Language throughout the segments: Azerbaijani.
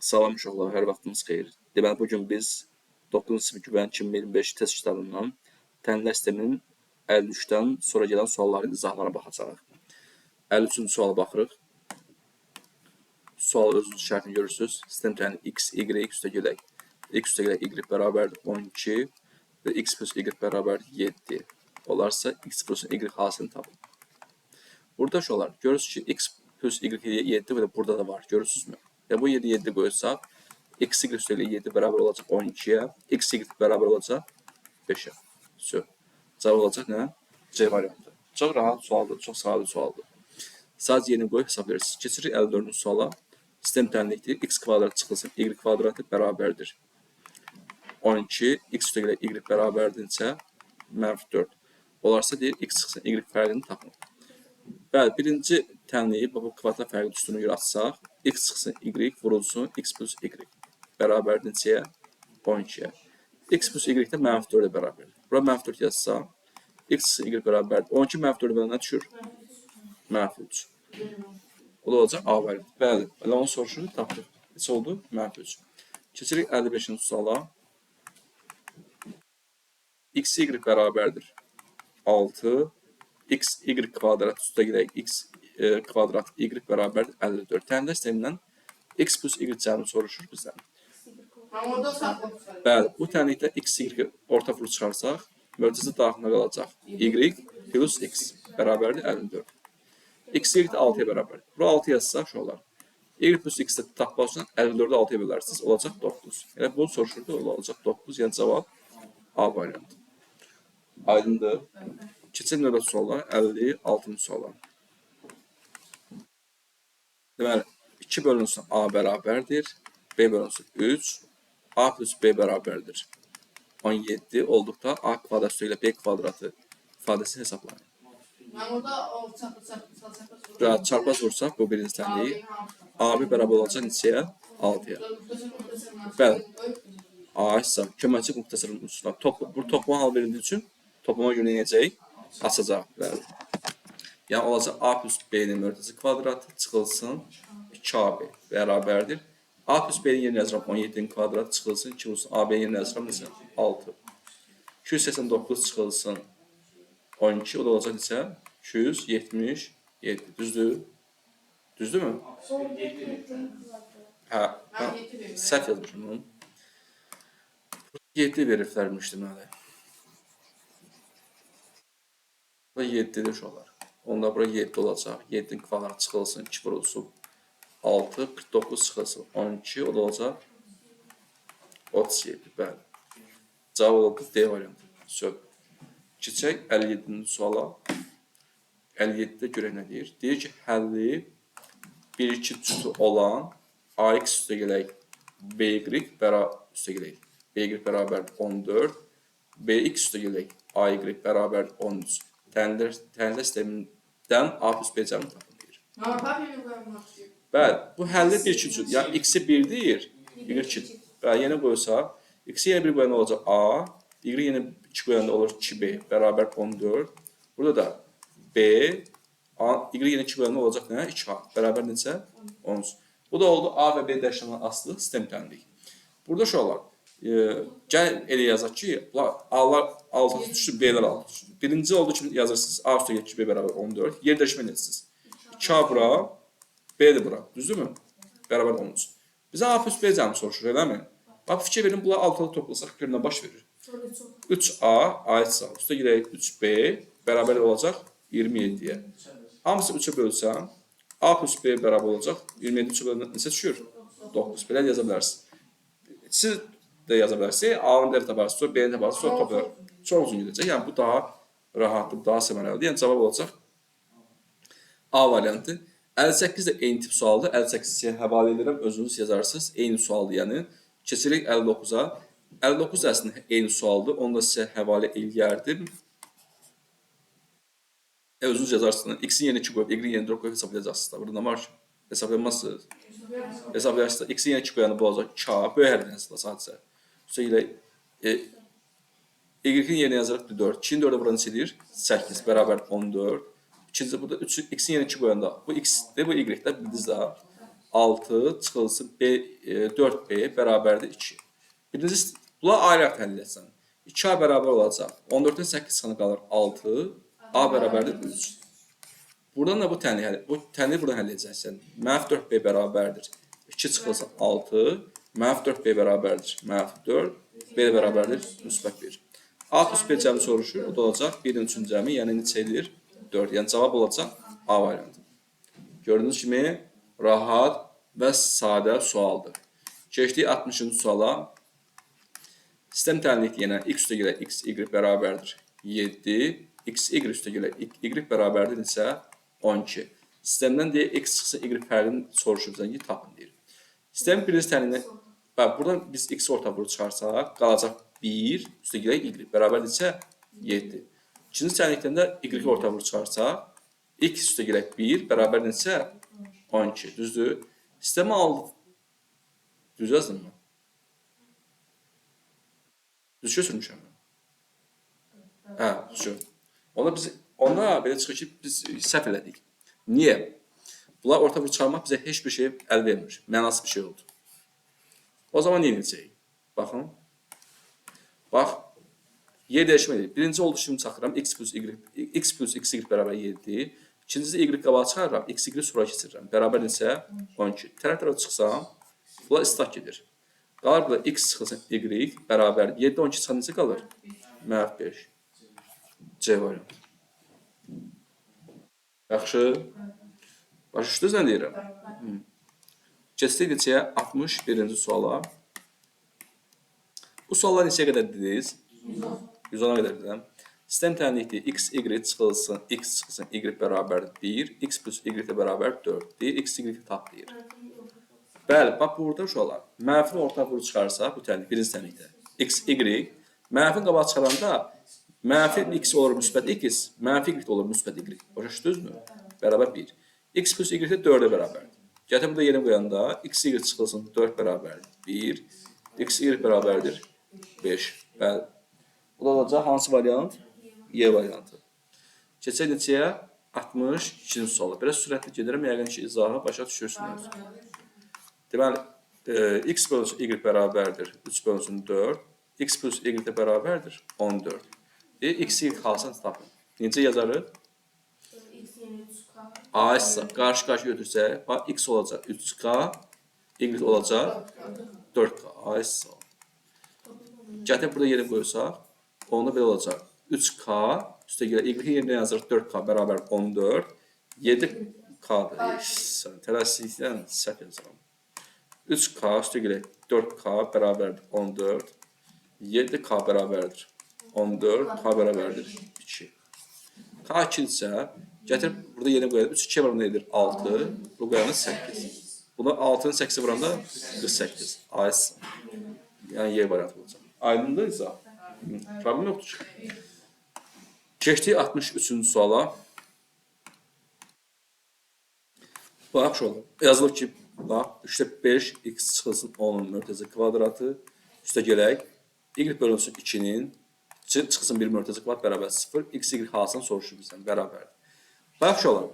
Salam uşaqlar, hər vaxtınız xeyir. Deməli, bugün biz 9-cu sinif güvən 2025 test kitabından təhlil sisteminin 53-dən sonra gələn sualların izahlarına baxacağıq. 53-cü suala baxırıq. Sual özünüz şərtini görürsünüz. Sistem təhlili x, y üstəgələk. X üstəgələk y bərabərdir 12 və x plus y bərabərdir 7. Olarsa x plus y hasilini tapın. Burada uşaqlar, görürsünüz ki, x plus y 7 və burada da var. Görürsünüzmü? Və bu 7 qoysaq, x y üstəgələk 7 bərabər olacaq 12-yə, x y bərabər olacaq 5-ə. Cavab olacaq nə? C variantı. Çox rahat sualdır, çox sadə sualdır. Sadəcə yeni qoyub hesablayırsınız. Keçirik 54-cü suala. Sistem tənlikdir. X kvadrat çıxılsın, y kvadratı bərabərdir 12, x üstəgələk y bərabərdirsə, -4. Olarsa deyir, x çıxsın, y fərqini tapın. Bəli, birinci tənliyi bu kvadrat fərqi üstünü görə açsaq, x çıxsın, y vurulsun, x plus y bərabərdir neçəyə? 12-yə. X plus y də -4-ə bərabərdir. Bura -4 yazsaq, x çıxsın, y bərabərdir. 12 -4-ə bərabər nə düşür? -3. O da olacaq A variantı. Bəli, elə onu soruşur, tapdıq. Neçə oldu? -3. Keçirik 55-ci suala. X, y bərabərdir 6. X, y kvadrat üstəgələk x kvadrat y bərabərdir 54. Təhlil sistemindən x plus y cəmini soruşur bizdən. Bəli, bu tənlikdə x, y orta furu çıxarsaq, mötərizə daxilində qalacaq. Y plus x bərabərdir 54. X, y də 6-ya bərabərdir. Bura 6 yazsaq, şu olar. Y plus x də tapmaq üçün 54-ü 6-ya bölərsiniz, olacaq 9. Yəni, bunu soruşurdu, olacaq 9. Yəni, cavab A variantı. Aydındır. Keçən növbəti suala, 56-cı suala. Deməli, 2 bölünsün A bərabərdir, B bölünsün 3, A plus B bərabərdir 17 olduqda A kvadrat üstə ilə B kvadratı ifadəsini hesablayın. Çarpaz vursaq, bu birinci tənliyi. AB bərabər olacaq neçəyə? 6-ya. Bəli. A isə köməkçi muxtasarın üstünə. Bu toplama hal verildiyi üçün toplama görə necəyik? Açacaq. Bəli. Yəni, olacaq A plus B-nin mötərizə kvadratı çıxılsın 2AB bərabərdir. A plus B-nin yerinə yazıram 17-nin kvadratı çıxılsın 2 olsun. AB-nin yerinə yazıram neçə? 6. 289 çıxılsın 12, o da olacaq neçə? 277. Düzdür? Düzdürmü? Hə, səhv yazmışım onu. 7 veriflərmiş deməli. Bura 7-dir şu olar. Onda bura 7 olacaq. 7-nin kvadratı çıxılsın, 2 vurulsun 6, 49 çıxılsın 12, o da olacaq 37. Bəli. Cavab oldu D variantı. Söz. Keçək 57-ci suala. 57-də görək nə deyir? Deyir ki, həlli 1-2 cütü olan AX üstəgələk BY bərabər 14, BX üstəgələk AY bərabər 13. Təhlil sistemindən A plus B cəmini tapın deyir. Bəli, bu həlli 1-2 cüt. Yəni, x-i 1 deyir, y-2. Bəli, yenə qoysaq, x-i yenə 1 qoyanda olacaq A, y yenə 2 qoyanda olur 2B bərabər 14. Burada da B, y yenə 2 qoyanda olacaq nə? 2A bərabər neçə? 13. Bu da oldu A və B dəyişəndən asılı sistem tənlik. Burada şu olar. Gəl elə yazaq ki, A-lar 6 düşdü, B-lər 6 düşdü. Birinci olduğu kimi yazırsınız, A üstə 2B bərabər 14. Yer dəyişmə edirsiniz. 2A bura, B də bura. Düzdürmü? Bərabər 13. Bizə A plus B cəmi soruşur, eləmi? Bax, fikir verin, bunlar 6-lı toplasaq, görünə baş verir. 3A, ait sağ. Üstə girək 3B, bərabər olacaq 27-yə. Hamısı 3-ə bölsəm, A plus B bərabər olacaq 27 3-ə bölündə neçə düşür? 9. Belə yaza bilərsiniz. Siz də yaza bilərsiniz. A-nı da taparsınız, sonra B-ni taparsınız, sonra toplar. Çox uzun gedəcək. Yəni, bu daha rahatdır, daha səmərəlidir. Yəni, cavab olacaq A variantı. 58 də eyni tip sualdır. 58-i həvalə edirəm, özünüz yazarsınız. Eyni sualdır, yəni. Keçirik 59-a. 59 əslində eyni sualdır. Onu da sizə həvalə eləyərdim. Özünüz yazarsınız. X-in yerinə 2 qoyub, Y-in yerinə 4 qoyub hesablayacaqsınız. Burada nə var ki? Hesablayamazsınız. Hesablayacaqsınız. X-in yerinə 2 qoyanda bu olacaq 2A. Böyük hərflə hesabla sadəcə. Sonra Y-in yerinə yazarıq 4. 2-in 4-ə bura neçədir? 8 bərabər 14. İkinci burada X-in yerinə 2 qoyanda bu X-dir, bu Y-dir. Bildiniz də. 6 çıxılsın 4b bərabərdir 2. Birinci, bunlar ayrı həll etsən. 2a bərabər olacaq. 14-dən 8 çıxanı qalır 6. A bərabərdir 3. Buradan da bu tənliyi buradan həll edəcəksən. -4b bərabərdir 2 çıxılsın 6. -4b bərabərdir -4. B bərabərdir -1. A plus B cəmi soruşur. O da olacaq 1-in 3-cü cəmi, yəni neçə edir? 4. Yəni cavab olacaq A variantı. Gördüyünüz kimi rahat və sadə sualdır. Keçdik 60-cı suala. Sistem tənliyi yenə x üstə gələ x, y bərabərdir 7. X, y üstə gələ y bərabərdir isə 12. Sistemdən deyir x çıxsa y fərqini soruşur bizdən ki, tapın deyir. Sistemin birinci tənliyindən, buradan biz x orta vuru çıxarsaq, qalacaq 1 üstə gələ y bərabərdir isə 7. İkinci tənlikdən də y orta vuru çıxarsaq, x üstə gələ 1 bərabərdir isə 12. Düzdür? Sistemi aldı. Düz yazdım mı? Düzgün sürmüşəm mən. Hə, düzgün. Ona belə çıxır ki, biz səhv elədik. Niyə? Bunlar orta vuru çıxarmaq bizə heç bir şey əl vermir. Mənasız bir şey oldu. O zaman nə edəcəyik? Baxın. Bax, y dəyişməkdir. Birinci oldu şimdi çaxıram. X plus x, y bərabər 7. İkincisi y qabağa çıxarıram. X, y sonra keçirirəm. Bərabər isə 12. Tərəf-tərəf çıxsam, bunlar istak gedir. Qalır burada x çıxılsın y bərabər 7, 12 çıxan necə qalır? -5. C variantı. Yaxşı. Başa düşdünüz nə deyirəm? Keçdik neçəyə? 61-ci suala. Bu suallar neçəyə qədər dediniz? 110-a qədər dedim. Sistem tənlikdir. X, y çıxılsın, x çıxılsın, y bərabərdir 1. X plus y bərabər 4 deyir. X, y tap deyir. Bəli, bax burada uşaqlar. Mənfini orta vuru çıxarsa, bu tənlik, birinci tənlikdə. X, y. Mənfini qabağa çıxaranda, mənfi x olur müsbət x, mənfi y olur müsbət y. Başa düşdünüzmü? Bərabər 1. X plus y də 4-ə bərabərdir. Gətir burada yeni qoyanda, x, y çıxılsın 4 bərabərdir 1. X, y bərabərdir 5. Bəli. Bu da olacaq hansı variant? Y variantı. Keçək neçəyə? 62-ci suala. Biraz sürətli gedirəm, yəqin ki, izahı başa düşürsünüz. Deməli, x bölünsün y bərabərdir 3 bölünsün 4. X plus y də bərabərdir 14. X, y xalsını tapın. Necə yazarıq? A isə qarşı-qarşı götürsək, x olacaq 3k, y olacaq 4k. A isə. Gətir burada yeri qoyursaq, onda belə olacaq. 3k üstə gələ y yerinə yazırıq 4k bərabər 14. 7k'dır. Tələsikdən səhv yazıram. 3k üstə gələ 4k bərabərdir 14. 7k bərabərdir 14. K bərabərdir 2. K 2 isə gətirib burada yeni qoyalım. 3 2 vuranda edir 6. Bu qoyanda 8. Bunu 6-nın 8-i vuranda 48. A isə. Yəni Y variantı olacaq. Aydındır izah. Problem yoxdur. Keçdik 63-cü suala. Bax şöyle. Yazılır ki, bax 3'te 5 x çıxılsın 10'un mörtəzə kvadratı. Üstə gələk. Y bölünsün 2'nin çıxılsın 1 mörtəzə kvadrat bərabər 0. X, Y halsını soruşur bizdən bərabərdir. Bax şöyle.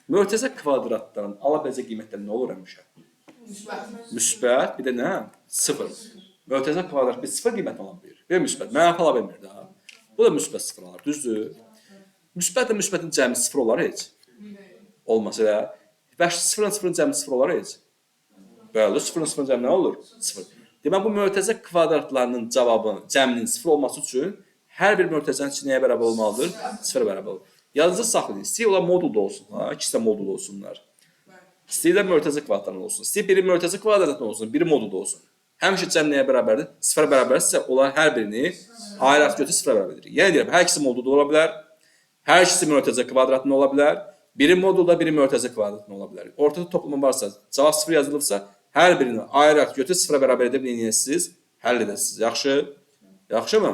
Mörtəzə kvadratların alabiləcək qiymətləri nə olur həmişə? Müsbət. Bir də nə? 0. Mörtəzə kvadrat bir 0 qiymət ala bilir. Və müsbət. Mənfi ala bilmir daha. Bu da müsbət 0 alar. Düzdür? Müsbətlə müsbətin cəmi 0 olar heç. Olmasa da. Və 0-0 cəmi 0 olar heç. Bəli, 0-0 cəmi nə olur? 0. Demək bu mörtəzə kvadratlarının cavabının, cəminin 0 olması üçün hər bir mörtəzənin içi nəyə bərabər olmalıdır? 0 bərabər olur. Yalnızca saxlayın. İstəyir olar modulda olsun. İkisi də modulda olsunlar. İstəyirlər mörtəzə kvadratlarında olsun. İstəyir biri mörtəzə kvadratında olsun, biri modulda olsun. Həmişə cəm nəyə bərabərdir? 0 bərabərsə, onlar hər birini ayrı götürüb 0 bərabərdir. Yəni deyirəm, hər ikisi modulda ola bilər. Hər ikisi mörtəzə kvadratında ola bilər. Biri modulda, biri mörtəzə kvadratında ola bilər. Ortada toplamı varsa, cavab 0 yazılıbsa, hər birini ayrı götürüb 0 bərabər edib neyəsiniz? Həll edəsiniz. Yaxşı? Yaxşı mı?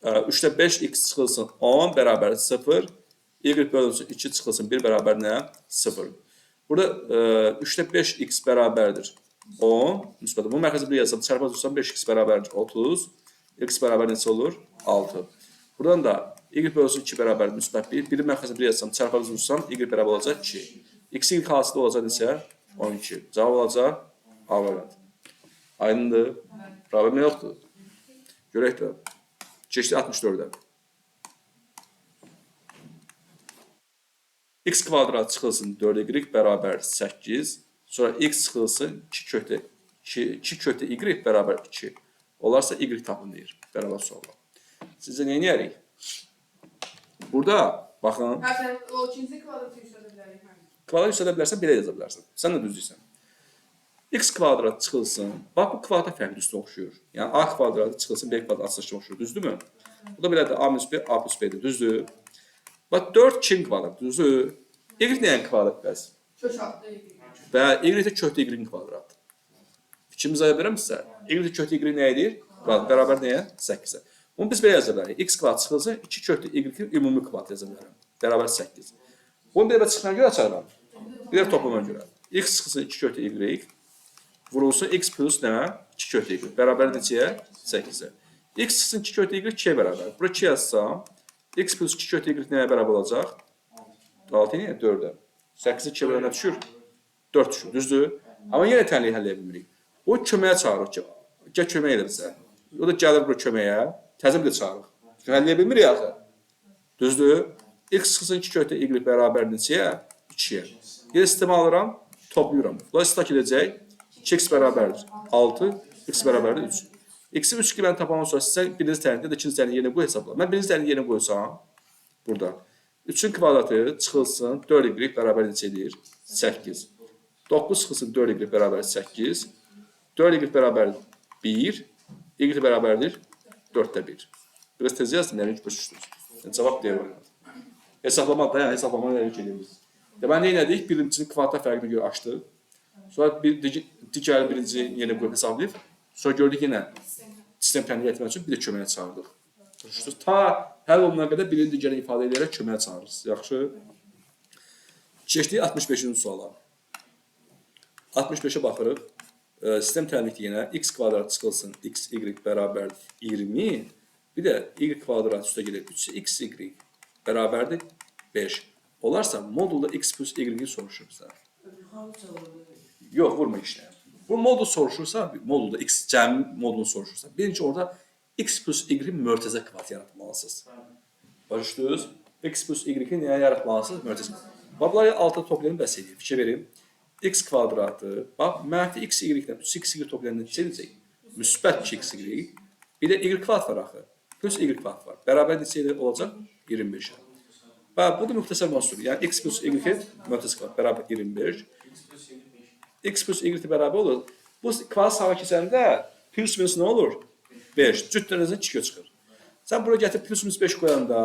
3'te 5 x çıxılsın 10 bərabər 0. Y bölünsün 2 çıxılsın 1 bərabər nə? 0. Burada 3'te 5 x bərabərdir 10. Müsbət. Bu mərkəzi bir yazalım. Çarpaz olsam 5x bərabərdir 30. X bərabər neçə olur? 6. Buradan da y bölünsün 2 bərabər müsbət 1. Biri mərkəzi bir yazsam. Çarpaz olsam y bərabər olacaq 2. X-in xasılı olacaq neçə? 12. Cavab olacaq A variantı. Aydındır. Problem yoxdur. Görək də. Keçdi 64-ə. X kvadrat çıxılsın 4y bərabər 8. Sonra x çıxılsın 2 kötü y bərabər 2. Olarsa y tapın deyir. Bərabər suallar. Sizcə nə edərik? Burada baxın. O ikinci kvadratı yüksədə bilərik. Kvadrat yüksədə bilərsən, belə yaza bilərsən. Sən də düz deyirsən. X kvadrat çıxılsın. Bax bu kvadrat fərqli üstə oxşuyur. Yəni A kvadratı çıxılsın, B kvadratı açılışına oxşuyur. Düzdürmü? Bu da belədir. A minus B, A plus B'dir. Düzdür. Bax 4 2 kvadrat. Düzdür. Y nəyən kvadrat bəs? Kök altı y. Və y də kökdə y kvadrat. Fikrimizi aya bilirəm sizə? Y də kökdə y nə edir? Bərabər nəyə? 8-ə. Bunu biz belə yaza bilərik. X kvadrat çıxılsın, 2 kökdə y ümumi kvadrat yaza bilərəm. Bərabər 8. Bunu bir də çıxına görə açarım. Bir də toplama görə. X çıxılsın 2 kökdə y. Vurulsun x plus nə? 2 kökdə y. Bərabər neçəyə? 8-ə. X çıxılsın 2 kökdə y 2-yə bərabər. Bura 2 yazsam, x plus 2 kökdə y nəyə bərabər olacaq? 6 nəyə? 4-ə. 8-i 2-yə bərabər düşür? 4 düşür. Düzdür? Amma yenə tənliyi həll edə bilmirik. O köməyə çağırır ki, gəl kömək edə bizə. O da gəlir bura köməyə, təzə bir də çağırır. Həll edə bilmirik axı. Düzdür? X çıxılsın 2 kökdə y bərabər neçəyə? 2-yə. Yenə sistemi alıram, toplayıram. Bunlar istak edəcək. 2x bərabərdir 6, x bərabərdir 3. X-i 3 kimi tapandan sonra sizə birinci tərəfdə də ikinci tərəfdə yerinə qoy hesabla. Mən birinci tərəfdə yerinə qoysam, burada. 3-ün kvadratı çıxılsın 4y bərabər neçə edir? 8. 9 çıxılsın 4y bərabər 8. 4y bərabər 1. Y bərabərdir 4-də 1. Biraz tez yazdım, yəni ki, başışdınız. Cavab deyə var. Hesablama da, yəni hesablama nə edirik? Deməli, nə edik? Birincinin kvadrat fərqini görə açdıq. Sonra digər birinci yeni qrup hesablayıb. Sonra gördük yenə sistem təmin etmək üçün bir də köməyə çağırdıq. Ta həll olunana qədər birini digərini ifadə edərək köməyə çağırırız. Yaxşı. Keçdik 65-ci suala. 65-ə baxırıq. Sistem təmin yenə x kvadrat çıxılsın x y bərabər 20. Bir də y kvadrat üstə gəlir 3x y bərabərdir 5. Olarsa modulda x plus y soruşur bizə. Yox, vurma işləyəm. Bu modul soruşursa, modulda x cəmi modulunu soruşursa, birinci orada x plus y mörtəzə kvadrat yaratmalısınız. Başlayırız. X plus y nəyə yaratmalısınız? Mörtəzə. Bunları alta toplayalım, bəs edeyim. Fikir verim. X kvadratı, bax, mənfi x y-dən 3x y toplayanında neçə edəcək? Müsbət 2x y. Bir də y kvadrat var axı. Plus y kvadrat var. Bərabər neçə olacaq? 25. Bax, bu da müxtəsər məsul. Yəni x plus y mörtəzə kvadrat bərabər 25. X plus y bərabər olur. Bu kvadrat sağa keçəndə plus minus nə olur? 5. Cütlərinizin 2-yə çıxır. Sən bura gətirib plus minus 5 qoyanda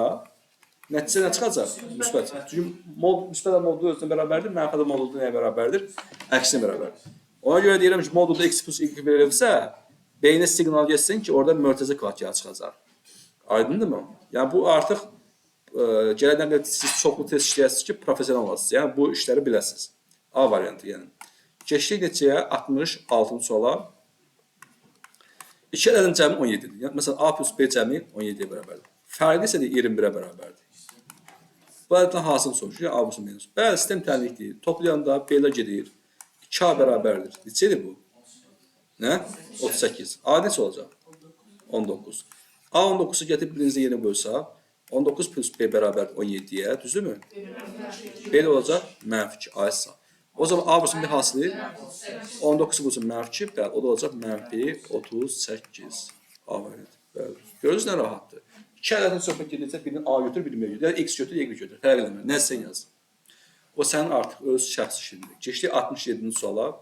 nəticə nə çıxacaq? Müsbət. Çünki müsbət modulu özünə bərabərdir, mənfi modulu nəyə bərabərdir? Əksinə bərabərdir. Ona görə deyirəm ki, modulda x plus y verilirsə, beyinə siqnal geçsin ki, orada mörtəzə kvadrat çıxacaq. Aydındırmı? Yəni bu artıq gələcəkdə siz çoxlu test işləyəsiniz ki, professional olasınız. Yəni bu işləri biləsiniz. A variantı yəni. Keçdik neçəyə? 66-cı suala. 2 ədədin cəmi 17-dir. Yəni, məsələn, A plus B cəmi 17-yə bərabərdir. Fərqi isə 21-ə bərabərdir. Bu ədəddən hansını soruşur? Yəni, A plus minus. Bəli, sistem tənlikdir. Toplayanda B-lə gedir. 2A bərabərdir. Neçədir bu? Nə? 38. A neçə olacaq? 19. A 19-u gətirib birinizdə yerinə qoysa, 19 plus B bərabər 17-yə, düzdürmü? B olacaq mənfi 2. A isə. O zaman A vursun bir hasılı 19 vursun mənfi 2, o da olacaq mənfi 38. A variantı. Görürsünüz nə rahatdır. 2 ədədin söhbət gedəcək, birinin A götür, birinin B götür. Yəni X götür, Y götür. Fərq eləmir. Nə sən yaz. O sənin artıq öz şəxsi işindir. Keçdik 67-ci suala.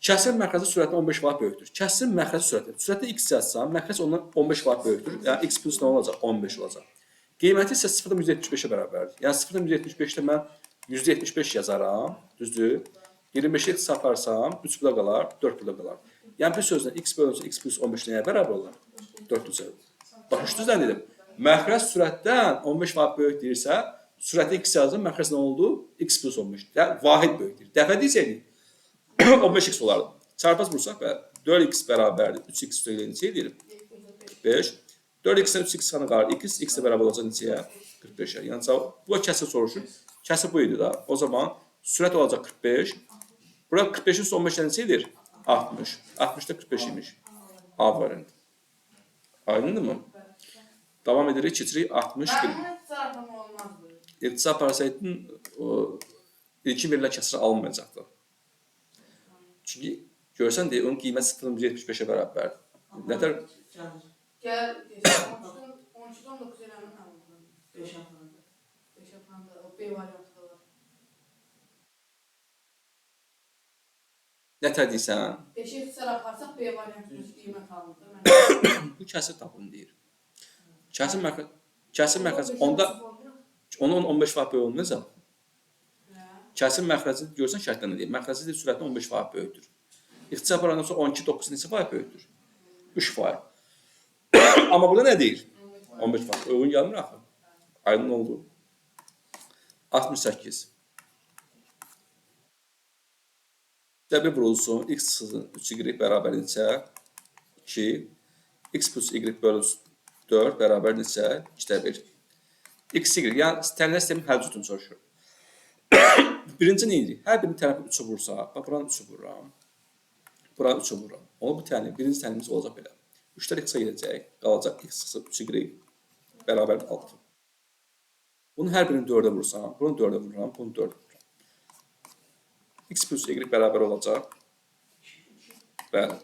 Kəsrin məxrəci sürəti 15 vaat böyükdür. Kəsrin məxrəci sürəti. Sürətdə x yazsam, məxrəc ondan 15 vaat böyükdür. Yəni x plus nə olacaq? 15 olacaq. Qiyməti isə 0,175-ə bərabərdir. Yəni 0,175-də mən 175 yazaram, düzdür? 25-i x aparsam, 3 bula qalar, 4 bula qalar. Yəni bir sözlə x bölünsün, x plus 15 nəyə bərabər olur? 400-ə. Başa nə dedim? Məxrəc sürətdən 15 vaat böyük deyirsə, sürəti x yazdım, məxrəc nə oldu? X plus 15. Yəni vahid böyükdür. Dəfə deyəcəkdik, 15x olardı. Çarpaz vursaq və 4x bərabərdir. 3x üstə neçə edir? 45. 4x-dən 3x çıxana qalır. X də bərabər olacaq neçəyə? 45-ə. Yəni bu kəsr soruşur. Kəsr bu idi da. O zaman Sürət olacaq 45. Burada 45-in son 15 neçədir? 60. 60 da 45 imiş. A variantı. Aydındır mı? Davam edirik, keçirik 61. Mənim sarfım olmazdı. İqtisad parasaytın ilkin verilən kəsiri alınmayacaqdır. Çünki görsən deyə onun qiymət 0,75-ə bərabərdir. Nətər? Gəl, 13-19 eləmin alındı. 5 yapanda, o B variantı da var. Nətər deyirsən? 5 iqtisad aparsaq B variantı qiymət alındı. Bu kəsir tapın deyir. Kəsir məxrəci onda onun 15% böyük olmayacaq. Kəsir məxrəci görsən şərtlə nə deyir? Məxrəci deyir sürətin 15% böyükdür. İqtisad parandan sonra 12,9 neçə faiz böyükdür? 3%. Amma burada nə deyir? 15%. Uyğun gəlmir axı. Aydın oldu. 68. Dəbir vurulsun. X sızın 3y bərabər neçə? 2. X plus y bölü 4 bərabər neçə? 2 x, y. Yəni, təhlil sistemin həll cütünü soruşur. Birinci nə edir? Hər birini tərəfi 3'ü vursa, bax, buranı 3'ü vururam. Buranı 3'ü vururam. Onu bu təhlil, birinci təhlilimiz olacaq belə. 3'lər x-a gedəcək, qalacaq x sıxı 3y bərabər 6. Bunu hər birini 4'ə vursam, bunu 4'ə vururam, bunu 4'ə vururam. X plus y bərabər olacaq. Bəli.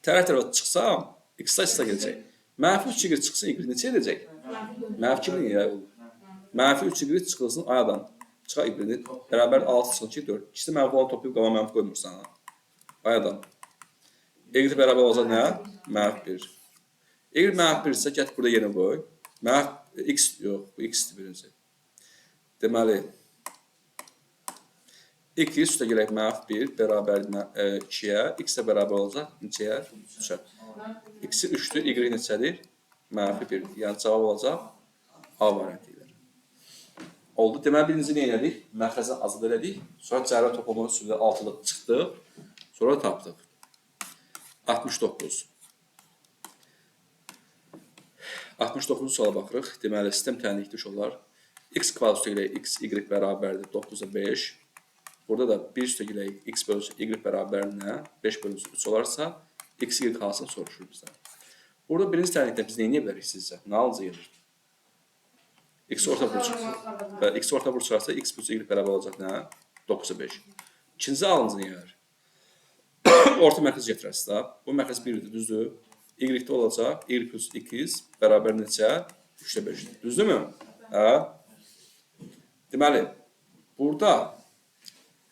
Tərəf-tərəfə çıxsam, x-a x-a gələcək. Mənfi 3y çıxsın, y neçə edəcək? Mənfi 2 y olur. Mənfi 3y çıxılsın, ayadan çıxa y bərabər 6 çıxın ki, 4. İkisi mənfi olan toplayıb qala mənfi qoymursan. Ayadan. Y bərabər olacaq nə? Mənfi 1. Y mənfi 1 isə get burada yenə qoy. Mənfi x yox, bu x-dir birinci. Deməli, 2 üstə gələk mənfi 1 bərabər 2-yə, x də bərabər olacaq neçəyə? 3-ə. X-i 3-dür, y neçədir? Mənfi 1-dir. Yəni, cavab olacaq A variantı ilə. Oldu. Deməli, birinci nə elədik? Məxrəzdən azad elədik. Sonra cərrə toplamanın üstündə 6'da çıxdıq. Sonra tapdıq. 69. 69-cu suala baxırıq. Deməli, sistem təhlillikdə olar. X kvadrat üstə gələk x, y bərabərdir 9'a 5. Burada da 1 üstə gələk x bölüsü y bərabər nə? 5 bölüsü 3 olarsa, x, y qalsın soruşur bizdən. Burada birinci təhlillikdə biz nə edə bilərik sizcə? Nə alınca gedir? X orta vur çıxsa. X orta vur çıxarsa, x plus y bərabər olacaq nə? 9'a 5. İkinci alınca nə gəlir? Orta mərkəz gətirəsiz da. Bu mərkəz 1-dir, düzdür? Y-də olacaq, y plus x bərabər neçə? 3'də 5'dir. Düzdür mü? Hə? Deməli, burada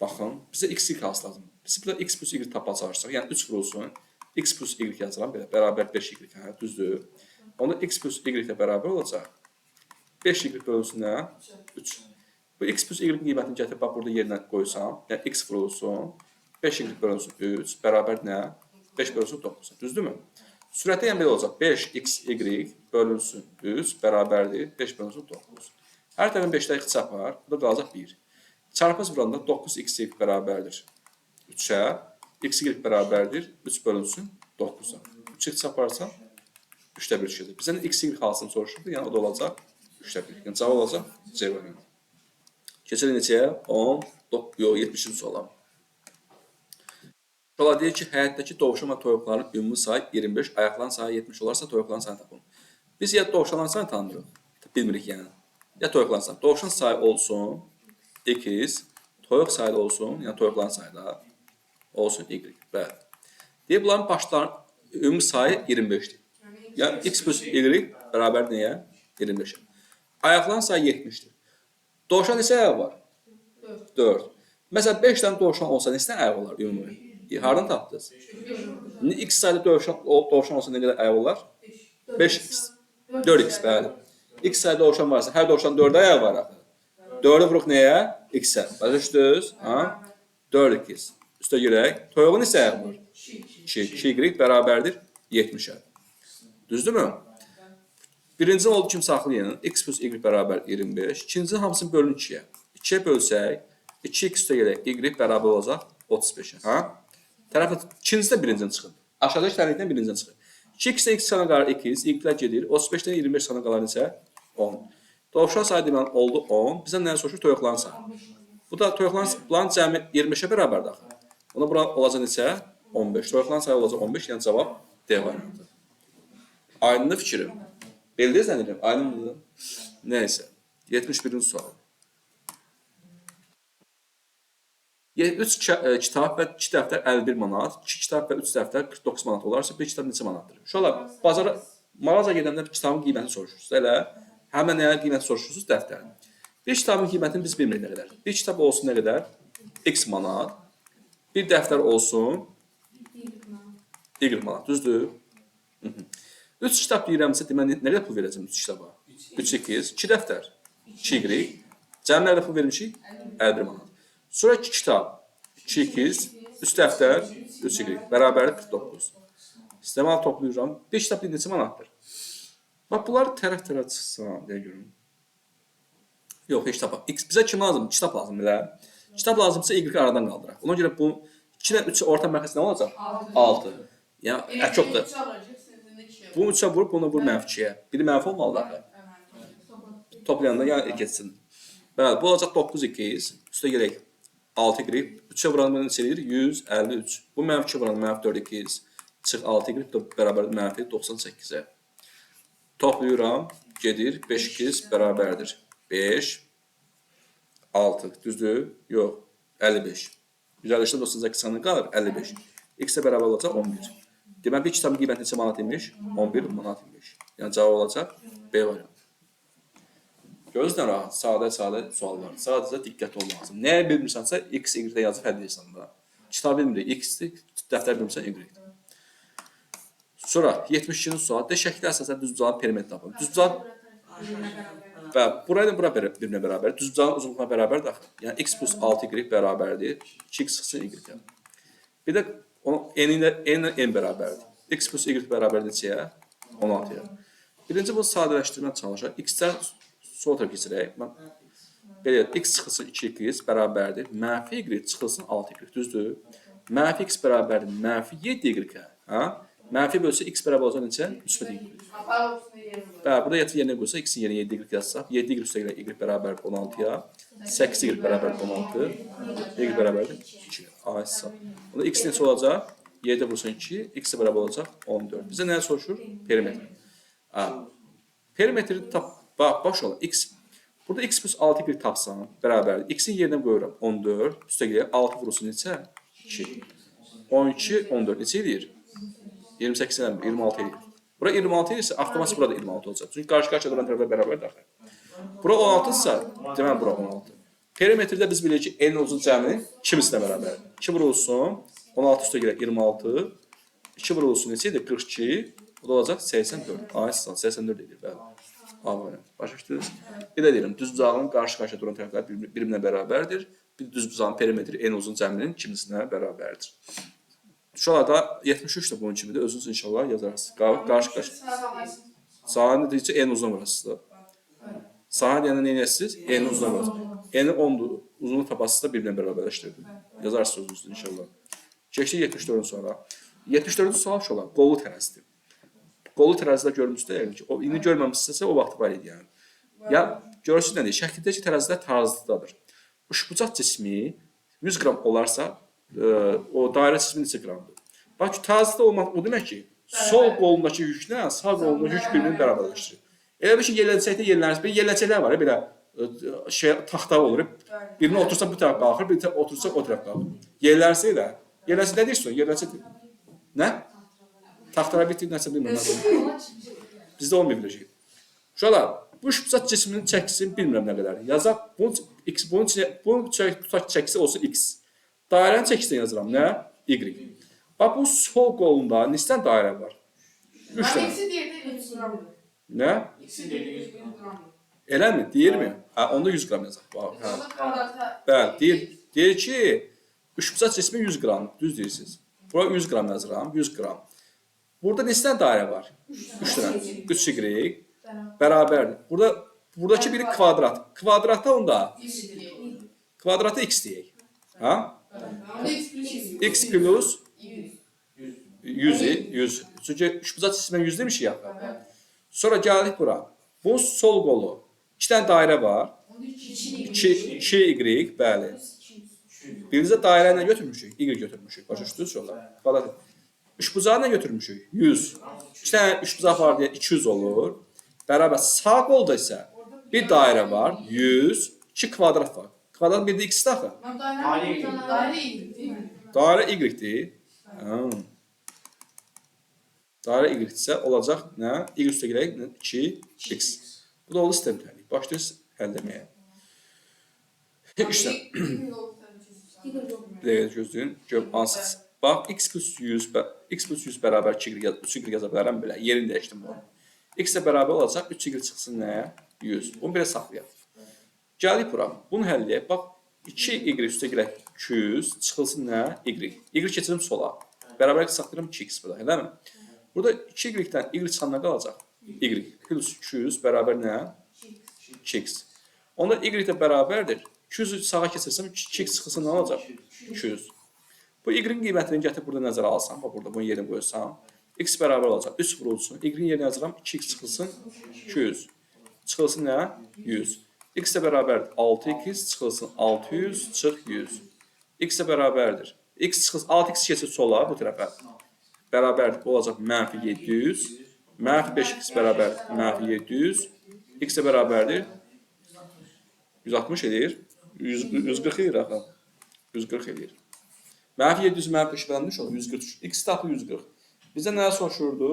baxın, bizə x, y qalsı lazım. Biz burada x plus y tapa çalışsaq, yəni 3 vurulsun, x plus y yazıram belə, bərabər 5y, hə, düzdür? Onda x plus y ilə bərabər olacaq. 5y bölünsün nə? 3. Bu x plus y qiymətini gətirib, bax, burada yerinə qoysam, yəni x vurulsun, 5y bölünsün 3, bərabər nə? 5 bölünsün 9. Düzdür mü? Sürətə yəni belə olacaq, 5xy bölünsün 3, bərabərdir, 5 bölünsün 9. Hər tərəfin 5'də x çapar, burada qalacaq 1. Çarpız vuranda 9xy bərabərdir 3'ə, xy bərabərdir 3 bölünsün 9'a. 3x çaparsa 3'də 1 çıxır. Bizdən xy qalsın soruşurdu, yəni o da olacaq 3'də 1. Yəni cavab olacaq C variantı. Keçəli neçəyə? 10, yox, 70-ci suala. Suala deyir ki, həyətdəki dovşan və toyuqların ümumi sayı 25, ayaqların sayı 70 olarsa toyuqların sayını tapın. Biz ya dovşanların sayını tanıyırıq, bilmirik yəni. Ya toyuqların sayı. Dovşan sayı olsun x, toyuq sayı olsun, yəni toyuqların sayı da olsun y. Bəli. Deyir, bunların başların ümumi sayı 25'dir. Yəni x plus y bərabər nəyə? 25. Ayaqların sayı 70'dir. Dovşan neçə ayağı var? 4. Məsələn, 5 dənə dovşan olsa neçə dənə ayağı olar ümumi? Hardan tapdınız? X sayılı dovşan olsa nə qədər ayağı olar? 5x. 4x, bəli. X sayılı dovşan varsa, hər dovşan 4 ayağı var. 4'ü vuruq nəyə? X-ə. Başa düşdünüz? 4x. Üstə girək. Toyuğun neçə ayağı var? 2y bərabərdir 70'ə. Düzdürmü? Birinci oldu kimi saxlayın. X plus y bərabər 25. İkinci hamısını bölün 2'yə. 2'yə bölsək, 2x üstə gələk, y bərabər olacaq 35'ə. Tərəfə ikinci də birinciden çıxın. Aşağıdakı tərəfdən birinciden çıxın. 2x-də x sana qalar 2, y-lər gedir. 35'dən 25 sana qalar neçə? 10. Dovşan sayı deməli oldu 10. Bizə nə soruşur? Toyuqların sayı. Bu da toyuqların cəmi 25-ə bərabərdir axı. Ona bura olacaq neçə? 15. Toyuqların sayı olacaq 15. Yəni cavab D variantı. Aydındır fikrim. Belli zannediyorum. Aydındır. Neyse. 71-ci sual. 3 kitab və 2 dəftər 51 manat, 2 kitab və 3 dəftər 49 manat olarsa, bir kitab neçə manatdır? Uşaqlar, bazara, mağaza gedəndə kitabın qiyməti soruşursunuz. Elə həmən nəyə qiyməti soruşursunuz? Dəftərin. Bir kitabın qiymətini biz bilmirik nə qədər. Bir kitab olsun nə qədər? X manat. Bir dəftər olsun Y manat. Düzdür? 3 kitab deyirəmsə, deməli, nə qədər pul verəcəm 3 kitaba? 3x, 2 dəftər, 2y. Cəmi nə qədər pul vermişik? 51 manat. Sonra 2 kitab, 2x, 3 dəftər, 3y. Bərabərdir 49. Sistemalı toplayıram. 5 kitab neçə manatdır? Bax, bunları tərəf-tərəf çıxsam, deyə görüm. Yox, heç kitab. Bizə kim lazım? Kitab lazım, elə. Kitab lazımsa y aradan qaldıraq. Ona görə bu 2 ilə 3 orta mərkəzi nə olacaq? 6. Yəni, əkobdur. Bunu 3-ə vurub, bunu vur mənfiyə. Biri mənfi olmalıdır. Toplayanda yəni geçsin. Bəli, bu olacaq 9x. Üstə gələk 6y. 3-ə vuranı neçə edir? 153. Bu mənfi vuranı mənfi 4x. Çıx 6y bərabər mənfi 98-ə. Toplayıram. Gedir. 5x bərabərdir. 5. 6. Düzdür? Yox. 55. 153-də 98 sanı qalır. 55. X-ə bərabər olacaq 11. Deməli, bir kitabın qiyməti neçə manat imiş? 11 manat imiş. Yəni, cavab olacaq B variantı. Gözlə rahat, sadə suallar. Sadəcə diqqət olmaq lazım. Nəyə bilmirsənsə, X, Y-də yazıb həll edirsən da. Kitab bilmirik, X-dir, dəftər bilmirsən, Y-dir. Sonra, 72-ci sual. Şəkli əsasən düzbucağın perimetri tapın. Düzbucağın və burayla bura birbirine bərabər. Düzbucağın uzunluğuna bərabərdir axı. Yəni, X plus 6Y bərabərdir. 2X çıxsın Y-dən. Bir də n ilə n bərabərdir. X plus Y bərabərdir neçəyə? 16-ya. Birinci bunu sadələşdirmə çalışaq. X-dən sol tərəf keçirək. Belə, x çıxılsın 2x bərabərdir. Mənfi y çıxılsın 6y. Düzdür? Mənfi x bərabərdir. Mənfi 7y. Mənfi bölsə x bərabər olacaq neçə? 3 y. Bəli, burada yatır yerinə qoysa x-in yerinə 7y yazsaq. 7y üstə gələ y bərabərdir 16-ya. 8y bərabərdir 16. Y bərabərdir 2. A-hesab. Bunda x neçə olacaq? 7 vursun 2. X bərabər olacaq 14. Bizə nəyə soruşur? Perimetr. Perimetri tap. Baş ola, x. Burada x plus 6y tapsam, bərabərdir. X-in yerinə qoyuram 14, üstə gələk 6 vurulsun neçə? 2. 12, 14 neçə edir? 28 eləmir, 26 edir. Bura 26 edirsə, avtomatik burada 26 olacaq. Çünki qarşı-qarşıya duran tərəflər bərabərdir axı. Bura 16 isə, deməli bura 16. Perimetrdə biz bilirik ki, n uzun cəmi kimisinə bərabərdir. 2 vurulsun, 16 üstə gələk 26, 2 vurulsun neçə edir? 42, bu da olacaq 84. A-hesab 84 edir, bəli. Başa düşdünüz? Bir də deyirəm, düzbucağın qarşı-qarşıya duran tərəflər bir-birinə bərabərdir. Bir düzbucağın perimetri en uzun cəminin kimisinə bərabərdir. Şurada 73 də bunun kimidir. Özünüz inşallah yazarsınız. Qarşı-qarşıya. Sahəni dedikcə en uzun vurasınız. Sahə deyəndə nə edəsiniz? En uzun vurasınız. Eni 10'dur. Uzunluq tapasınız da bir-birinə bərabərləşdirdim. Yazarsınız özünüz inşallah. Keçdik 74-dən sonra. 74-cü sual şu olar. Qollu tərəzidir. Qolu tərəzidə görmüşsünüz də, yəni ki, indi görməmişsinizsə o vaxt var idi yəni. Ya görürsünüz nə deyir? Şəkildəki tərazilər tarazlıqdadır. Üçbucaq cismi 100 qram olarsa, o dairə cismi neçə qramdır? Bax ki, tarazlıqda olmaq o demək ki, sol qolundakı yüklə sağ qolundakı yük birbirini bərabərləşdirir. Elə bir ki, yerləncəkdə yerlənirsiniz. Bir yerləncəklər var ya, belə taxta olur. Birini otursa bu tərəf qalxır, birini otursa o tərəf qalxır. Yerlərsə elə. Yerləncək nə deyirsən? Yerləncək nə? Taxtara bitir, nəsə bilmirəm. Bizdə olmuyor biləcək. Şuralar, bu üçbucaq cisminin çəkisini bilmirəm nə qədər. Yazaq, bunun tutaq çəkisi olsun x. Dairənin çəkisini yazıram, nə? Y. Bax, bu sol qolunda neçə dairə var? 3 dənə. X'in deyirdi 100 qram. Nə? X'in deyirdi 100 qram. Elə mi? Deyir mi? Onda 100 qram yazaq. Bəli, deyir ki, üçbucaq cismi 100 qram. Düz deyirsiniz. Bura 100 qram yazıram, 100 qram. Burada neçə dairə var? 3 dənə. 3y bərabərdir. Buradakı biri kvadrat. Kvadratda onda kvadrata x deyək. Ha? X plus 100. Çünki üçbucaq cismə 100 demişik ya. Sonra gəldik bura. Bu sol qolu 2 dənə dairə var. 2y, bəli. Birinci dairə ilə götürmüşük, y götürmüşük. Başa düşdünüz yoxsa? Kvadrat. Üçbucağı nə götürmüşük? 100. 2 dənə üçbucaq var deyə 200 olur. Bərabər sağ qolda isə bir dairə var, 100, 2 kvadrat var. Kvadrat bir də x-dir axı. Dairə y-dir. Dairə y-dirsə olacaq nə? Y üstə gələk 2x. Bu da oldu sistem təhlil. Başlayırız həll etməyə. İşte. Bir dəqiqə gözləyin. Ansız. Bax, x plus 100 bərabər 3y yaza bilərəm belə. Yerini dəyişdim bunu. X-ə bərabər olacaq 3y çıxsın nəyə? 100. Bunu belə saxlayaq. Gəlik bura. Bunu həll edək. Bax, 2y üstə gələk 200 çıxılsın nə? Y. Y keçirim sola. Bərabərlik saxlayıram 2x burada. Elə mi? Burada 2y-dən y çıxan nə qalacaq? Y plus 200 bərabər nə? 2x. Onda y də bərabərdir. 200-ü sağa keçirsəm 2x çıxılsın nə olacaq? 200. Bu y-in qiymətini gətirib burada nəzərə alsam, bax burada bunun yerini qoysam, x bərabər olacaq 3 vurulsun. Y-in yerinə yazıram 2x çıxılsın 200. Çıxılsın nə? 100. X də bərabərdir 6x çıxılsın 600 çıx 100. X də bərabərdir. X çıxılsın 6x keçir sola bu tərəfə. Bərabərdir. Bu olacaq mənfi 700. Mənfi 5x bərabər mənfi 700. X də bərabərdir 160 edir. 140 edir axı. 140 edir. Mənfi 700 mənfi 5 bölünmüş olur. 140. X tapı 140. Bizdə nəyə soruşurdu?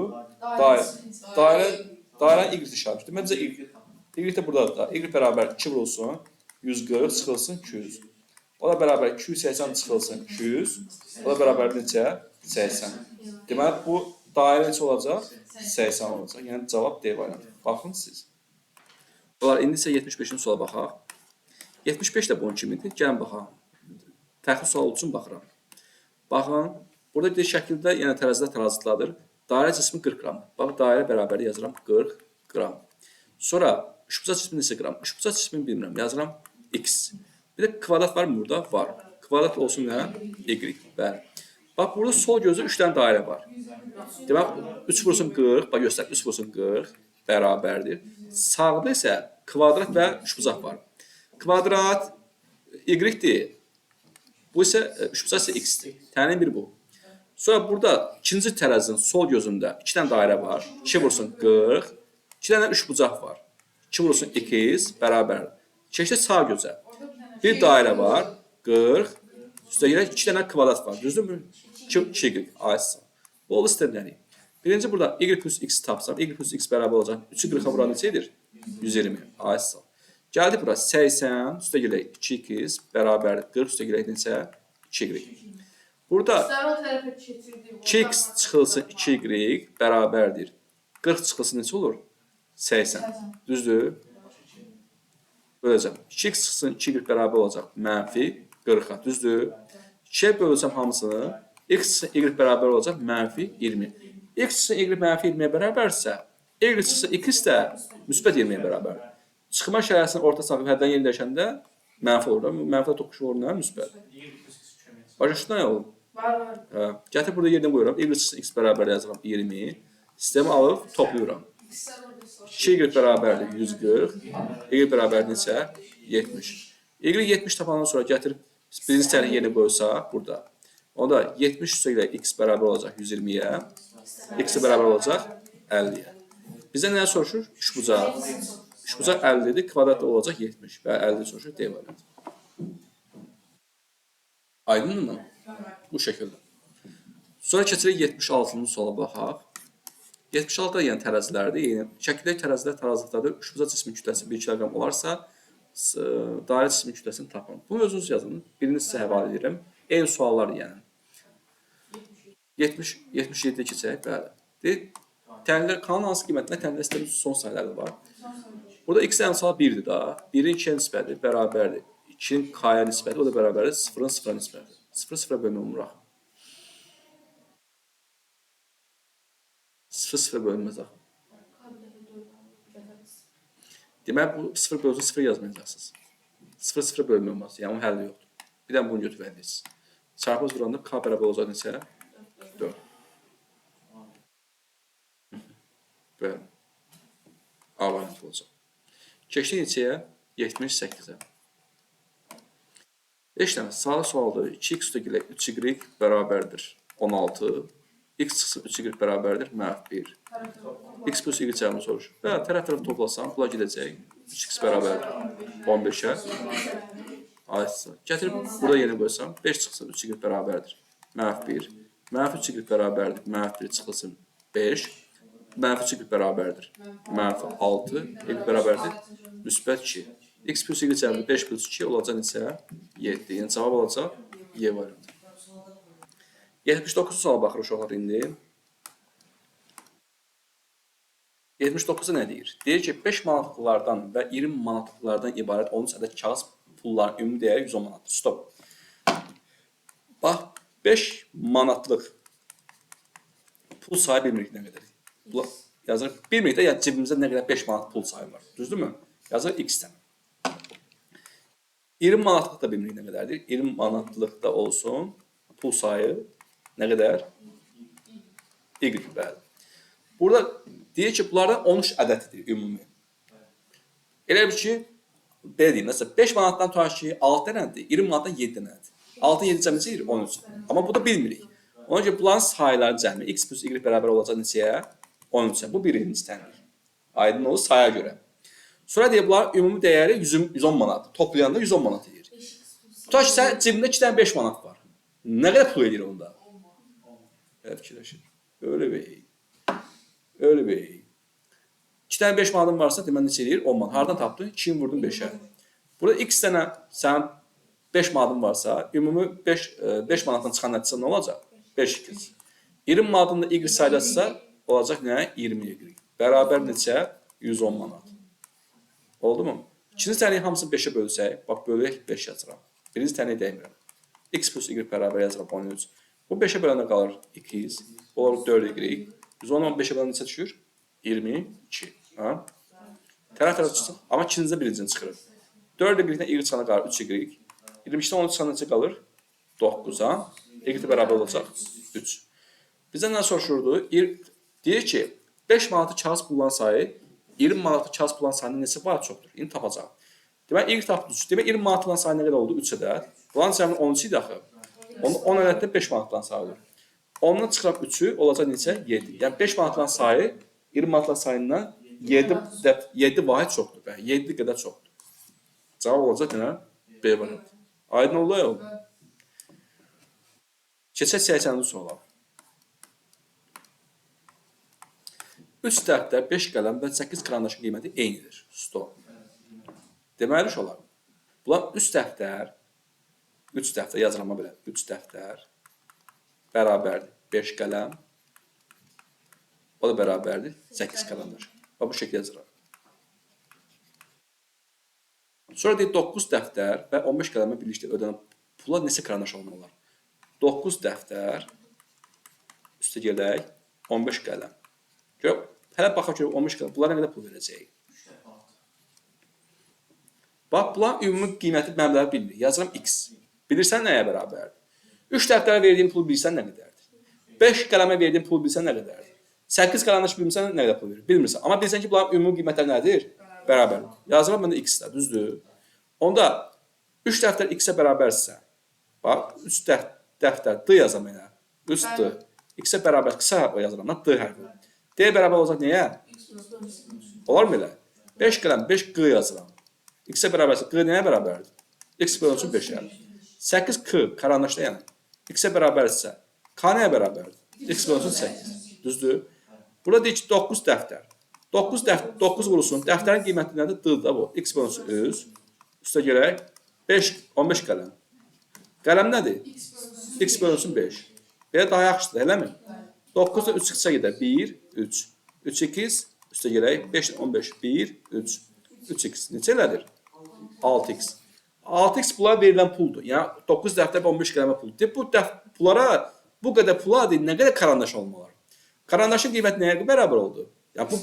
Dairə y işarəti. Məncə y də buradadır da. Y bərabər 2 vurulsun. 140 çıxılsın 200. O da bərabər 280 çıxılsın 200. O da bərabər necə? 80. Deməli bu dairə neçə olacaq? 80 olacaq. Yəni cavab D variantı. Baxın siz. Bunlar indi isə 75-in sola baxaq. 75 də bunun kimidir. Gəlin baxaq. Təxil sual üçün baxıram. Baxın, burada bir şəkildə, yəni tərəzidə tərazitladır. Dairə cismi 40 qram. Bax, dairə bərabərdə yazıram 40 qram. Sonra, üçbucaq cismi neçə qram? Üçbucaq cismini bilmirəm, yazıram x. Bir də kvadrat var mı burada? Var. Kvadrat olsun nə? Y. Bəli. Bax, burada sol gözdə 3 dənə dairə var. Demək, 3 vursun 40, bax göstər, 3 vursun 40 bərabərdir. Sağda isə kvadrat və üçbucaq var. Kvadrat y-dir. Bu isə üçbucaq isə x-dir. Təyin bir bu. Sonra burada ikinci tərəzinin sol gözündə 2 dənə dairə var. 2 vursun 40. 2 dənə üçbucaq var. 2 vursun x bərabər. Keçdi sağ gözə. Bir dairə var. 40. Üstə gələk 2 dənə kvadrat var. Düzdürmü? 2y. Ayıtsın. Bu oldu sistemləri. Birinci burada y plus x tapsam. Y plus x bərabər olacaq. 3'ü 40'a vuran neçədir? 120. Ayıtsın. Gəldi bura 80. Üstə gələk 2x bərabər 40. Üstə gələk neçə? 2y. Burada 2x çıxılsın 2y bərabərdir. 40 çıxılsın neçə olur? 80. Düzdür? Böləcəm. 2x çıxsın 2y bərabər olacaq. Mənfi 40'a. Düzdür? 2'ye böləcəm hamısını. X çıxsın y bərabər olacaq. Mənfi 20. X çıxsın y mənfi 20'ye bərabərsə, y çıxsın x də müsbət 20'ye bərabər. Çıxma şərəsinin orta sahib həddən yeni dəyişəndə mənfi olur. Mənfi toqquşu olur nə? Müsbət. Başa düşdün nə olur? Var. Gətir burada yerinə qoyuram. Y çıxsın x bərabər yazıram 20. Sistemi alıb toplayıram. 2y bərabərdir 140. Y bərabər neçə? 70. Y 70 tapandan sonra gətirib birinci tərəf yerinə qoysaq burada. Onda 70 üstə ilə x bərabər olacaq 120'yə. X bərabər olacaq 50'yə. Bizə nə soruşur? Üçbucaq. Üçbucaq 50'dir, kvadratda olacaq 70 və 50 soruşur D variantı. Aydınmı? Bu şəkildə. Sonra keçirik 76'nın sola baxaq. 76 da yəni tərəzilərdir. Yəni şəkildəki tərəzilər tarazlıqdadır. Üçbucaq cismin kütləsi 1 kiloqram olarsa, dairə cismin kütləsini tapın. Bunu özünüz yazın. Birini sizə həvalə edirəm. Eyni suallar yəni. 77'də keçək, bəli. Təhlillər, kanalın hansı qiymətində təhlillər sisteminin son sayıları var. Burada x əmsal 1'dir da. 1'in 2'yə nisbəti bərabərdir. 2'nin k-yə nisbəti, o da bərabərdir. 0'ın 0'a nisbəti. 0 bölünmə umuraq. 0 bölünməz axı. Demək, bu 0 bölünsün 0 yazmayacaqsınız. 0 bölünmə olmaz. Yəni, onun həlli yoxdur. Bir də bunu götürmək edirsiniz. Çarpımız vuranda k bərabər olacaq neçə? 4. Bəli. A variantı olacaq. Keçdik neçəyə? 78-ə. 5 dənə sağ sualdır. 2x üstəgələ 3y bərabərdir 16. X çıxsın 3y bərabərdir -1. X plus y cəmini soruşur. Və tərəf toplasam, pula gedəcək. 3x bərabərdir 15-ə. Ayısı. Gətirib burada yenə qoysam, 5 çıxsın 3y bərabərdir -1. -3y bərabərdir -1 çıxılsın 5. -3y bərabərdir -6. Y bərabərdir -2. X plus y cəmini 5 plus 2 olacaq neçə? 7. Yəni cavab olacaq Y variantı. 79 suala baxırıq uşaqlar indi. 79-a nə deyir? Deyir ki, 5 manatlıqlardan və 20 manatlıqlardan ibarət 13 ədəd kağız pulların ümumi dəyəri 110 manatdır. Stop. Bax, 5 manatlıq pul sayı bilmirik nə qədər. Yazırıq, bilmirik də ya cibimizdə nə qədər 5 manat pul sayı var. Düzdürmü? Yazırıq x-dən. 20 manatlıq da bilmirik nə qədərdir. 20 manatlıqda olsun pul sayı nə qədər? Y bəli. Burada deyir ki, bunlardan 13 ədədidir ümumi. Elə bir ki, belə deyim, məsələn, 5 manatdan tutaq ki, 6 dənədir, 20 manatdan 7 dənədir. 6 7 cəmi neçə 13. Amma bu da bilmirik. Ona görə bunların sayıları cəmi x plus y bərabər olacaq neçəyə? 13-ə. Bu birinci tənlik. Aydın olur saya görə. Sonra deyir, bunların ümumi dəyəri 110 manatdır. Toplayanda 110 manat edir. Tutaq ki, sən cibində 2 dənə 5 manat var. Nə qədər pul edir onda? Elə fikirləşir. Öyle bey. Öyle bey. 2 dənə 5 manatın varsa, deməli neçə edir? 10 manat. Hardan tapdın? 2'yi vurdun 5'ə. Burada x dənə sənin 5 manatın varsa, ümumi 5 manatdan çıxan nəticə nə olacaq? 5x. 20 manatın da y sayılacaqsa, olacaq nə? 20 y. Bərabər neçə? 110 manat. Oldu mu? İkinci tənəyi hamısını 5'ə bölsək, bax bölürək 5 yazıram. Birinci tənəyi dəymirəm. X plus y bərabər yazıram 13. Bu 5'ə böləndə qalır 2x. Olur 4y. 110'dan 5'ə böləndə neçə düşür? 22. Ha? Tərəf çıxsın. Amma ikincində birincini çıxırıq. 4y-dən y çıxana qalır 3y. 22'dən 13 çıxana neçə qalır? 9'a. Y bərabər olacaq 3. Bizdən nə soruşurdu? Deyir ki, 5 manatı kağız pullan sayı 20 manatı kağız pullan sayının neçə var çoxdur? İndi tapacaq. Demək, y tapdı 3. Demək, 20 manatından sayı nə qədər oldu? 3 ədəd. Bulan cəmin 13 idi axı. 10 ədəddə 5 manatdan sayılır. 10'dan çıxıraq 3'ü olacaq neçə? 7. Yəni 5 manatdan sayı 20 manatdan sayından 7 vahid çoxdur. 7 qədər çoxdur. Cavab olacaq nə? B variantı. Aydın oldu ya? Keçək 80-ci suala. 3 dəftər, 5 qələm və 8 karandaşın qiyməti eynidir. Stop. Deməli olar. Bunlar 3 dəftər yazılama belə. 3 dəftər bərabərdir 5 qələm. O da bərabərdir 8 karandaş. Və bu şəkildə yazılır. Sonra deyir 9 dəftər və 15 qələmə birlikdə ödənən pula neçə karandaş olmalılar? 9 dəftər üstə gələk 15 qələm. Gör, hələ baxaq görək 15 qələm. Bunlara nə qədər pul verəcəyik? Bax, bunların ümumi qiyməti məbləği bilmir. Yazıram x. Bilirsən nəyə bərabərdir? 3 dəftərə verdiyim pul bilirsən nə qədərdir? 5 qələmə verdiyim pul bilirsən nə qədərdir? 8 karandaş bilmirsən nə qədər pul verir? Bilmirsən. Amma bilirsən ki, bunların ümumi qiymətləri nədir? Bərabər. Yazıram məndə x-də, düzdür? Onda 3 dəftər x-ə bərabərsə, bax, 3 dəftər d yazam elə. 3 d. X-ə bərabər qısa yazıram, d hərfi. D bərabər olacaq nəyə? Olar mı elə? 5 qələm, 5 q yazıram. X-ə bərabərsə, q nəyə bərabərdir? X bölünsün 5-ə. 8 k karandaşda yəni. X-ə bərabərsə, k nəyə bərabərdir? X bölünsün 8. Düzdür? Burada deyir ki, 9 dəftər. 9 vurulsun. Dəftərin qiyməti nədir? D-də bu. X bölünsün 3. Üstə gələk. 15 qələm. Qələm nədir? X bölünsün 5. Belə daha yaxşıdır, eləmi? 9 da 3 çıxsa gedər. 1, 3. 3, 2, üstə gələk. 5, 15, 1, 3. 3, 2. Neçə elədir? 6x. 6x bunlara verilən puldur. Yəni 9 dəftər və 15 qələmə puldur. Deyib, bu pulara, bu qədər pula deyil, nə qədər karandaş olmalar? Karandaşın qiyməti nəyə bərabər oldu? Yəni bu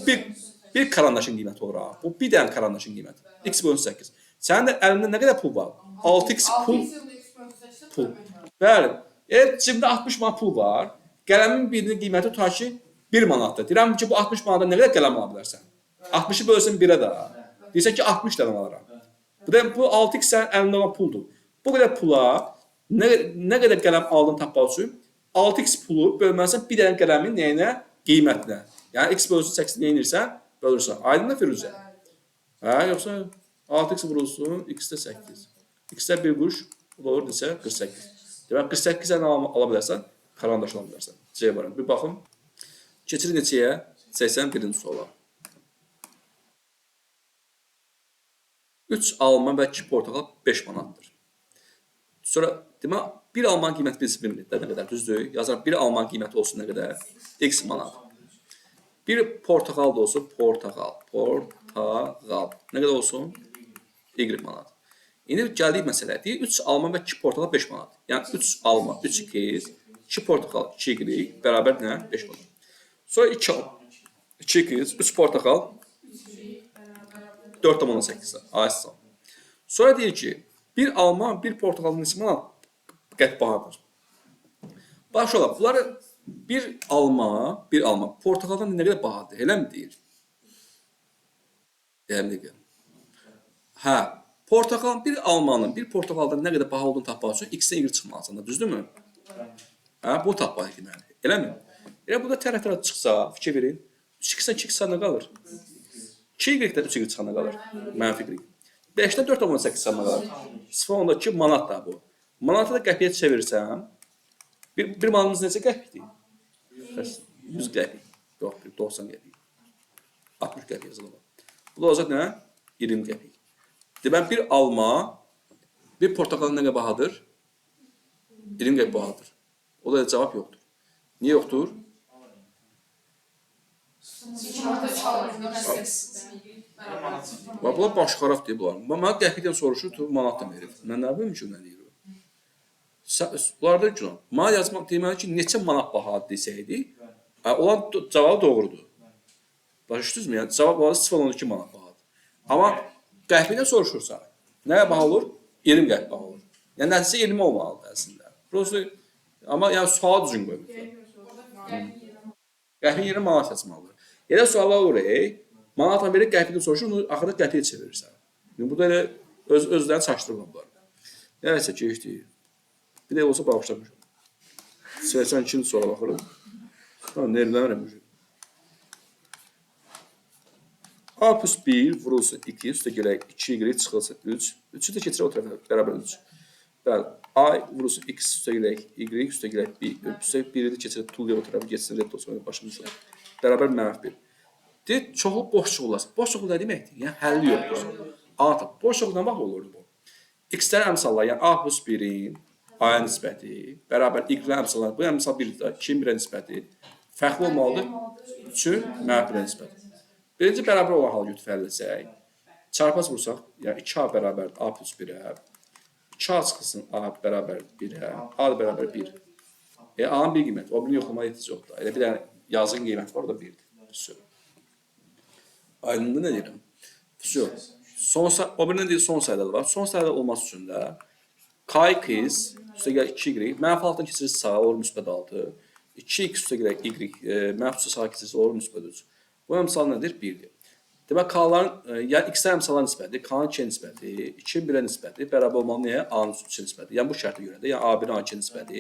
bir karandaşın qiyməti olur. Bu bir dənə karandaşın qiyməti. X bölünsün 8. Sənin də əlində nə qədər pul var? 6x pul. Bəli. Cibində 60 manat pul var. Qələmin birinin qiyməti tutaq ki 1 manatdır. Deyirəm ki, bu 60 manatdan nə qədər qələm ala bilərsən? 60'ı bölsün 1'ə də. Deyirsən ki, 60 dənə alıram. Bu 6x sənin əlində olan puldur. Bu qədər pula nə qədər qələm aldın tapmaq üçün 6x pulu bölməlisən bir dənə qələmin nəyinə? Qiymətinə. Yəni x bölünsün 8 nə edirsən? Bölürsən. Aydın da Firuzə? Hə, yoxsa 6x vurulsun, x-də 8. X-də 1 quruş, bu da olur desə 48. Demək 48 dənə ala bilərsən, karandaş ala bilərsən. C var. Bir baxın. Keçirik neçəyə? 81-ci suala. 3 alma və 2 portakal 5 manatdır. Sonra demək, bir alman qiyməti bilsin bilmir. Nə qədər düzdür? Yazar, bir alman qiyməti olsun nə qədər? X manat. Bir portakal da olsun, portakal. Nə qədər olsun? Y manat. İndi gəldik məsələ. Deyir, 3 alma və 2 portakal 5 manat. Yəni 3 alma, 3 qiz, 2 portakal, 2 Y bərabər nə? 5 manat. Sonra 2 alma, 2 qiz, 3 portakal, 4,8. Ayısın. Sonra deyir ki, bir alma, bir portakalın neçə manat qət bahadır. Baş ola, bunları bir alma, portakaldan nə qədər bahadır? Elə mi deyir? Dəmliqə. Hə, portakalın, bir almanın, bir portakaldan nə qədər baha olduğunu tapmaq üçün x-dən y çıxmalısan da, düzdürmü? Hə, bunu tapmaq deməli. Elə mi? Elə burada tərəf-tərəf çıxsa, fikir verin. 3x-dən 2x çıxanda qalır. 2y-dən 3y çıxanda qalır. Mənfi y. 5-dən 4,8 çıxanda qalır. 0,2 manat da bu. Manatı da qəpiyə çevirirsən, bir manatımız necə qəpikdir? 100 qəpik. Yox, 90 qəpik. 60 qəpik yazılır. Bu da olacaq nə? 20 qəpik. Demək, bir alma, bir portakalın nə qədər bahadır? 20 qəpik bahadır. O da cavab yoxdur. Niyə yoxdur? Bunlar başqaraq deyib bunlar. Mənə qəpikdən soruşur, manat da verir. Mən nə bilim ki, nə deyir o? Bunlarda günah. Mənə yazmaq deməli ki, neçə manat bahadır desəydi, olan cavabı doğrudur. Başladınızmı? Yəni, cavab var 0,12 manat bahadır. Amma qəpikdən soruşursan, nəyə baha olur? 20 qəpik baha olur. Yəni, nəticə 20 olmalıdır əslində. Prosto, amma yəni, suala düzgün qoyulur. Qəpik yerinə manat seçməlidir. Elə suallar olur, manatla verir, qəpikdən soruşur, onu axırda qəpiyə çevirirsən. Burada elə özlərini çaşdırmablar. Nəyəsə keçdik. Bir də olsa bağışlamışım. 82-ci suala baxırım. Nervlənirəm. A plus 1 vurulsun 2, üstə gələk 2y çıxılsın 3. 3-ü də keçirək o tərəfə, bərabər 3. Bəli, A vurulsun x üstə gələk y, üstə gələk 1. Üstə 1-i də keçirək tulluya o tərəfə, geçsin redd olsun, başımızda. Bərabər -1. Deyir, çoxlu boş çoxlu. Boş çoxlu nə deməkdir? Yəni, həlli yoxdur. Anlataq, boş çoxlu nə vaxt olurdu bu? X-lər əmsallar, yəni A plus 1-in A-ya nisbəti, bərabər Y-lə əmsallar, bu əmsal 1-dir, 2-in 1-ə nisbəti fərqli olmalıdır, 3-ün -1-ə nisbəti. Birinci bərabər olan halı götür fərqləsək, çarpaz vursaq, yəni 2A bərabər A plus 1-ə, 2A çıxılsın A bərabər 1-ə, A da bərabər 1. A-nın bir qiyməti, o birini yoxlamaya ehtiyac yoxdur. Elə bir dənə yazın qiyməti var, o da 1-dir. Aydınlığı nə deyirəm? O birinin deyir son sayıda var. Son sayıda olması üçün də K2 üstə gələk 2y, mənfi altdan keçirir sağa, olur müsbət 6. 2x üstə gələk y, mənfi sağa keçirir, olur müsbət 3. Bu əmsal nədir? 1-dir. Demək, K-ların, yəni x-lər əmsallar nisbəti, K-nın 2-yə nisbəti, 2-in 1-ə nisbəti bərabər olmalı nəyə? A-nın 3-ə nisbəti. Yəni, bu şərtə görə də, yəni A1-in A2-yə nisbəti,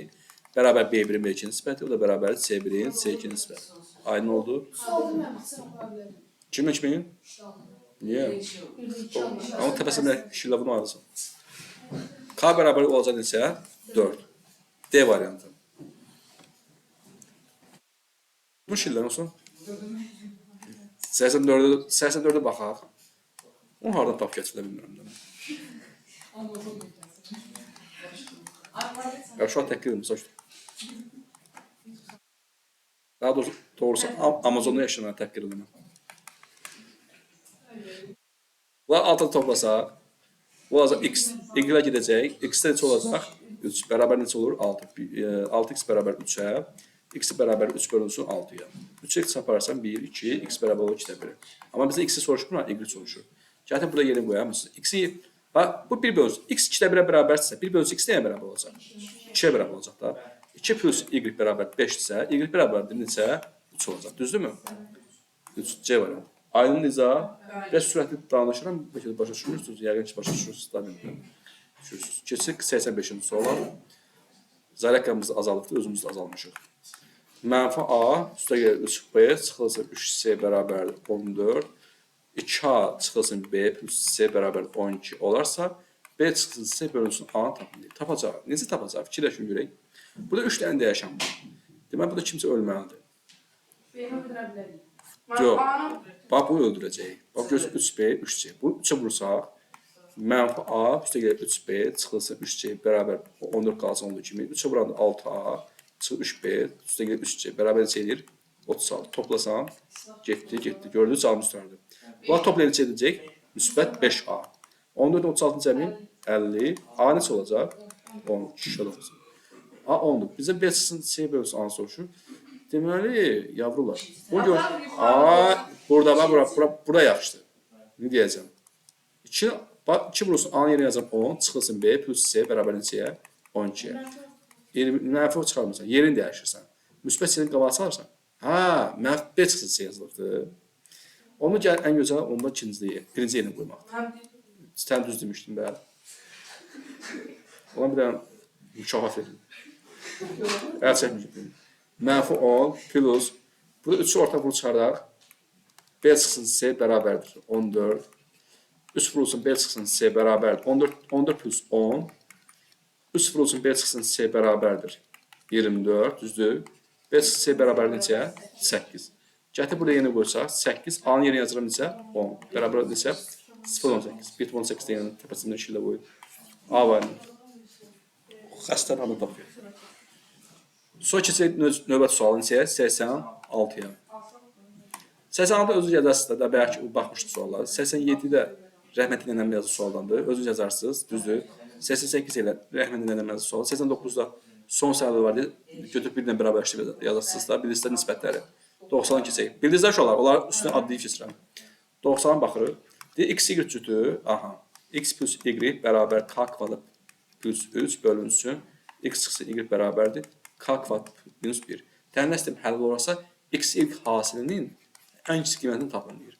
bərabər B1-in B2-yə nisbəti, o da bərabər C1-in C2-yə nisbəti. Aydın oldu? Kimin kimin? Niyə? Amma təpəsində şillavını ayrılsın. K bərabər olacaq neçə? 4. D variantı. Bu şillər olsun. 84'e baxaq. Onu hardan tap keçilə bilmirəm. Ya şu an təkdir edin, saçdır. Daha doğrusu Amazon'da yaşanan təkdir edin. Bunlar altı toplasaq, bu olacaq x, y-lə gedəcək, x-də neçə olacaq? 3, bərabər neçə olur? 6. 6x bərabər 3-ə, x bərabər 3 bölünsün 6-ya. 3-ə x çaparsan 1, 2, x bərabər olur 2-də 1. Amma bizə x-i soruşmur, y-i soruşur. Zaten burada yerini qoyamırsınız. X-i, bu 1 bölünsün, x 2-də 1-ə bərabərsə, 1 bölünsün x nəyə bərabər olacaq? 2-yə bərabər olacaq da. 2 plus y bərabər 5-dirsə, y bərabər neçə? 3 olacaq, düzdürmü? 3, C variantı. Aydın izah və sürətli danışıram. Bəlkə də başa düşmürsünüz. Yəqin ki, başa düşürsünüz. Da bilmirəm. Düşürsünüz. Keçsək 85-ci suala. Zaryakamızı azaldıqda özümüz də azalmışıq. Mənfi A üstə gəlir 3B çıxılsın 3C bərabərdir 14. 2A çıxılsın B plus C bərabər 12 olarsa B çıxılsın C bölünsün A-nı tapın. Tapacaq. Necə tapacaq? Fikirləşin görək. Burada 3 dənə dəyişən var. Deməli, burada kimsə ölməlidir. B-ni öldürə bilərik. Yox. Bax, bunu öldürəcək. Bax, görürsün 3B, 3C. Bunu 3-ə vursaq, mənfi A üstə gəlir 3B çıxılsın 3C bərabər 14 qalsın olduğu kimi. 3-ə vuranda 6A çıxır 3B üstə gəlir 3C bərabər neçə edir? 36. Toplasan, getdi, getdi. Gördünüz, cavabımız tutardı. Bunlar toplayıb neçə edəcək? Müsbət 5A. 14, 36 cəmi 50. A neçə olacaq? 10. Şişə olacaq. A 10'dur. Bizə B çıxsın C bölünsün A soruşur. Deməli, yavrular. Bunu gör. A burada yaxşıdır. Ne deyəcəm? 2 vurulsun A yerine yazıram 10, çıxılsın B plus C bərabər neçəyə? 12'ye. Mənfi çıxarmırsan, yerini dəyişirsən. Müsbət C-nin qabağı çalırsan. Ha, mənfi B çıxsın C yazılıbdır. Onu gəl ən gözəl onda birinci yerinə qoymaqdır. Sən düz demişdin bəli. Ona bir dənə mükafat verin. Əl çəkməyəcək. Mənfi 10 plus burada 3'ü orta vuru çıxaraq B çıxsın C bərabərdir 14. 3 vurulsun B çıxsın C bərabərdir 14 plus 10. 3 vurulsun B çıxsın C bərabərdir 24 düzdür. B çıxsın C bərabər neçə? 8. Gətir buraya yeni qoysaq 8. A-nın yerinə yazıram neçə? 10. Bərabər neçə? 0.18. 1.18 deyən təpəsində 2 ilə qoyun. A variantı. Xəstən adı tapıyor. Sonra keçək növbət sualı neçəyə? 86-ya. 86-da özü yazarsınız da, bəlkə baxmışdı sualları. 87-də rəhmətli nənəm yazı sualdandır. Özünüz yazarsınız, düzdür. 88 ilə rəhmətli nənəm yazı sualı. 89-da son sayılı var deyə götürüb bir ilə bərabər işləyib yazarsınız da. Bildinizdə nisbətləri. 90-a keçək. Bildinizdə uşaqlar, onların üstünə adlayıb keçirəm. 90-a baxırıq. Deyir, x, y cütü, aha. X plus y bərabər k kvadrat plus 3 bölünsün. X çıxsın y bərabərdir. K kvadrat minus 1. Təmin sistem həll olursa, x, y hasilinin ən kiçik qiymətini tapın deyir.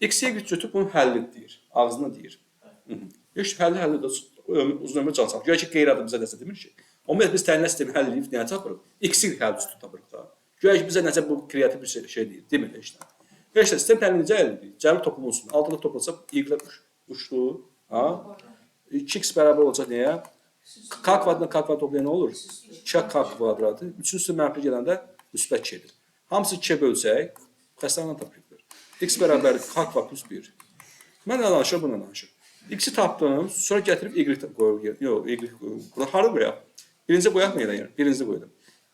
X, y cütü bunun həlli deyir. Ağzına deyir. Heç həlli də uzun ömür can sağlıq. Görək ki, qeyri-adı bizə nəsə demir ki. Ümumiyyətlə biz təmin sistemi həll edib nəyə tapırıq? X-in həlli cütü tapırıq da. Görək ki, bizə necə bu kreativ bir şey deyil. Demir heç nə. Heç də sistem təmin necə əldə edir? Cəbir toplumu olsun. Altında toplansa y-lər uçdu. 2x bərabər olacaq nəyə? K kvadratla K kvadrat toplayan nə olur? 2K kvadratı. 3-ün üstü mənfi gələndə müsbət 2-dir. Hamısı 2-yə bölsək, xəstəliğindən tapıyıqdır. X bərabər K kvadrat plus 1. Mən nə danışır, buna danışır. X-i tapdım, sonra gətirib y qoyuq. Yox, y qoyuq. Burada harı qoyaq? Birinci qoyaq mı yerə? Birinci qoydum.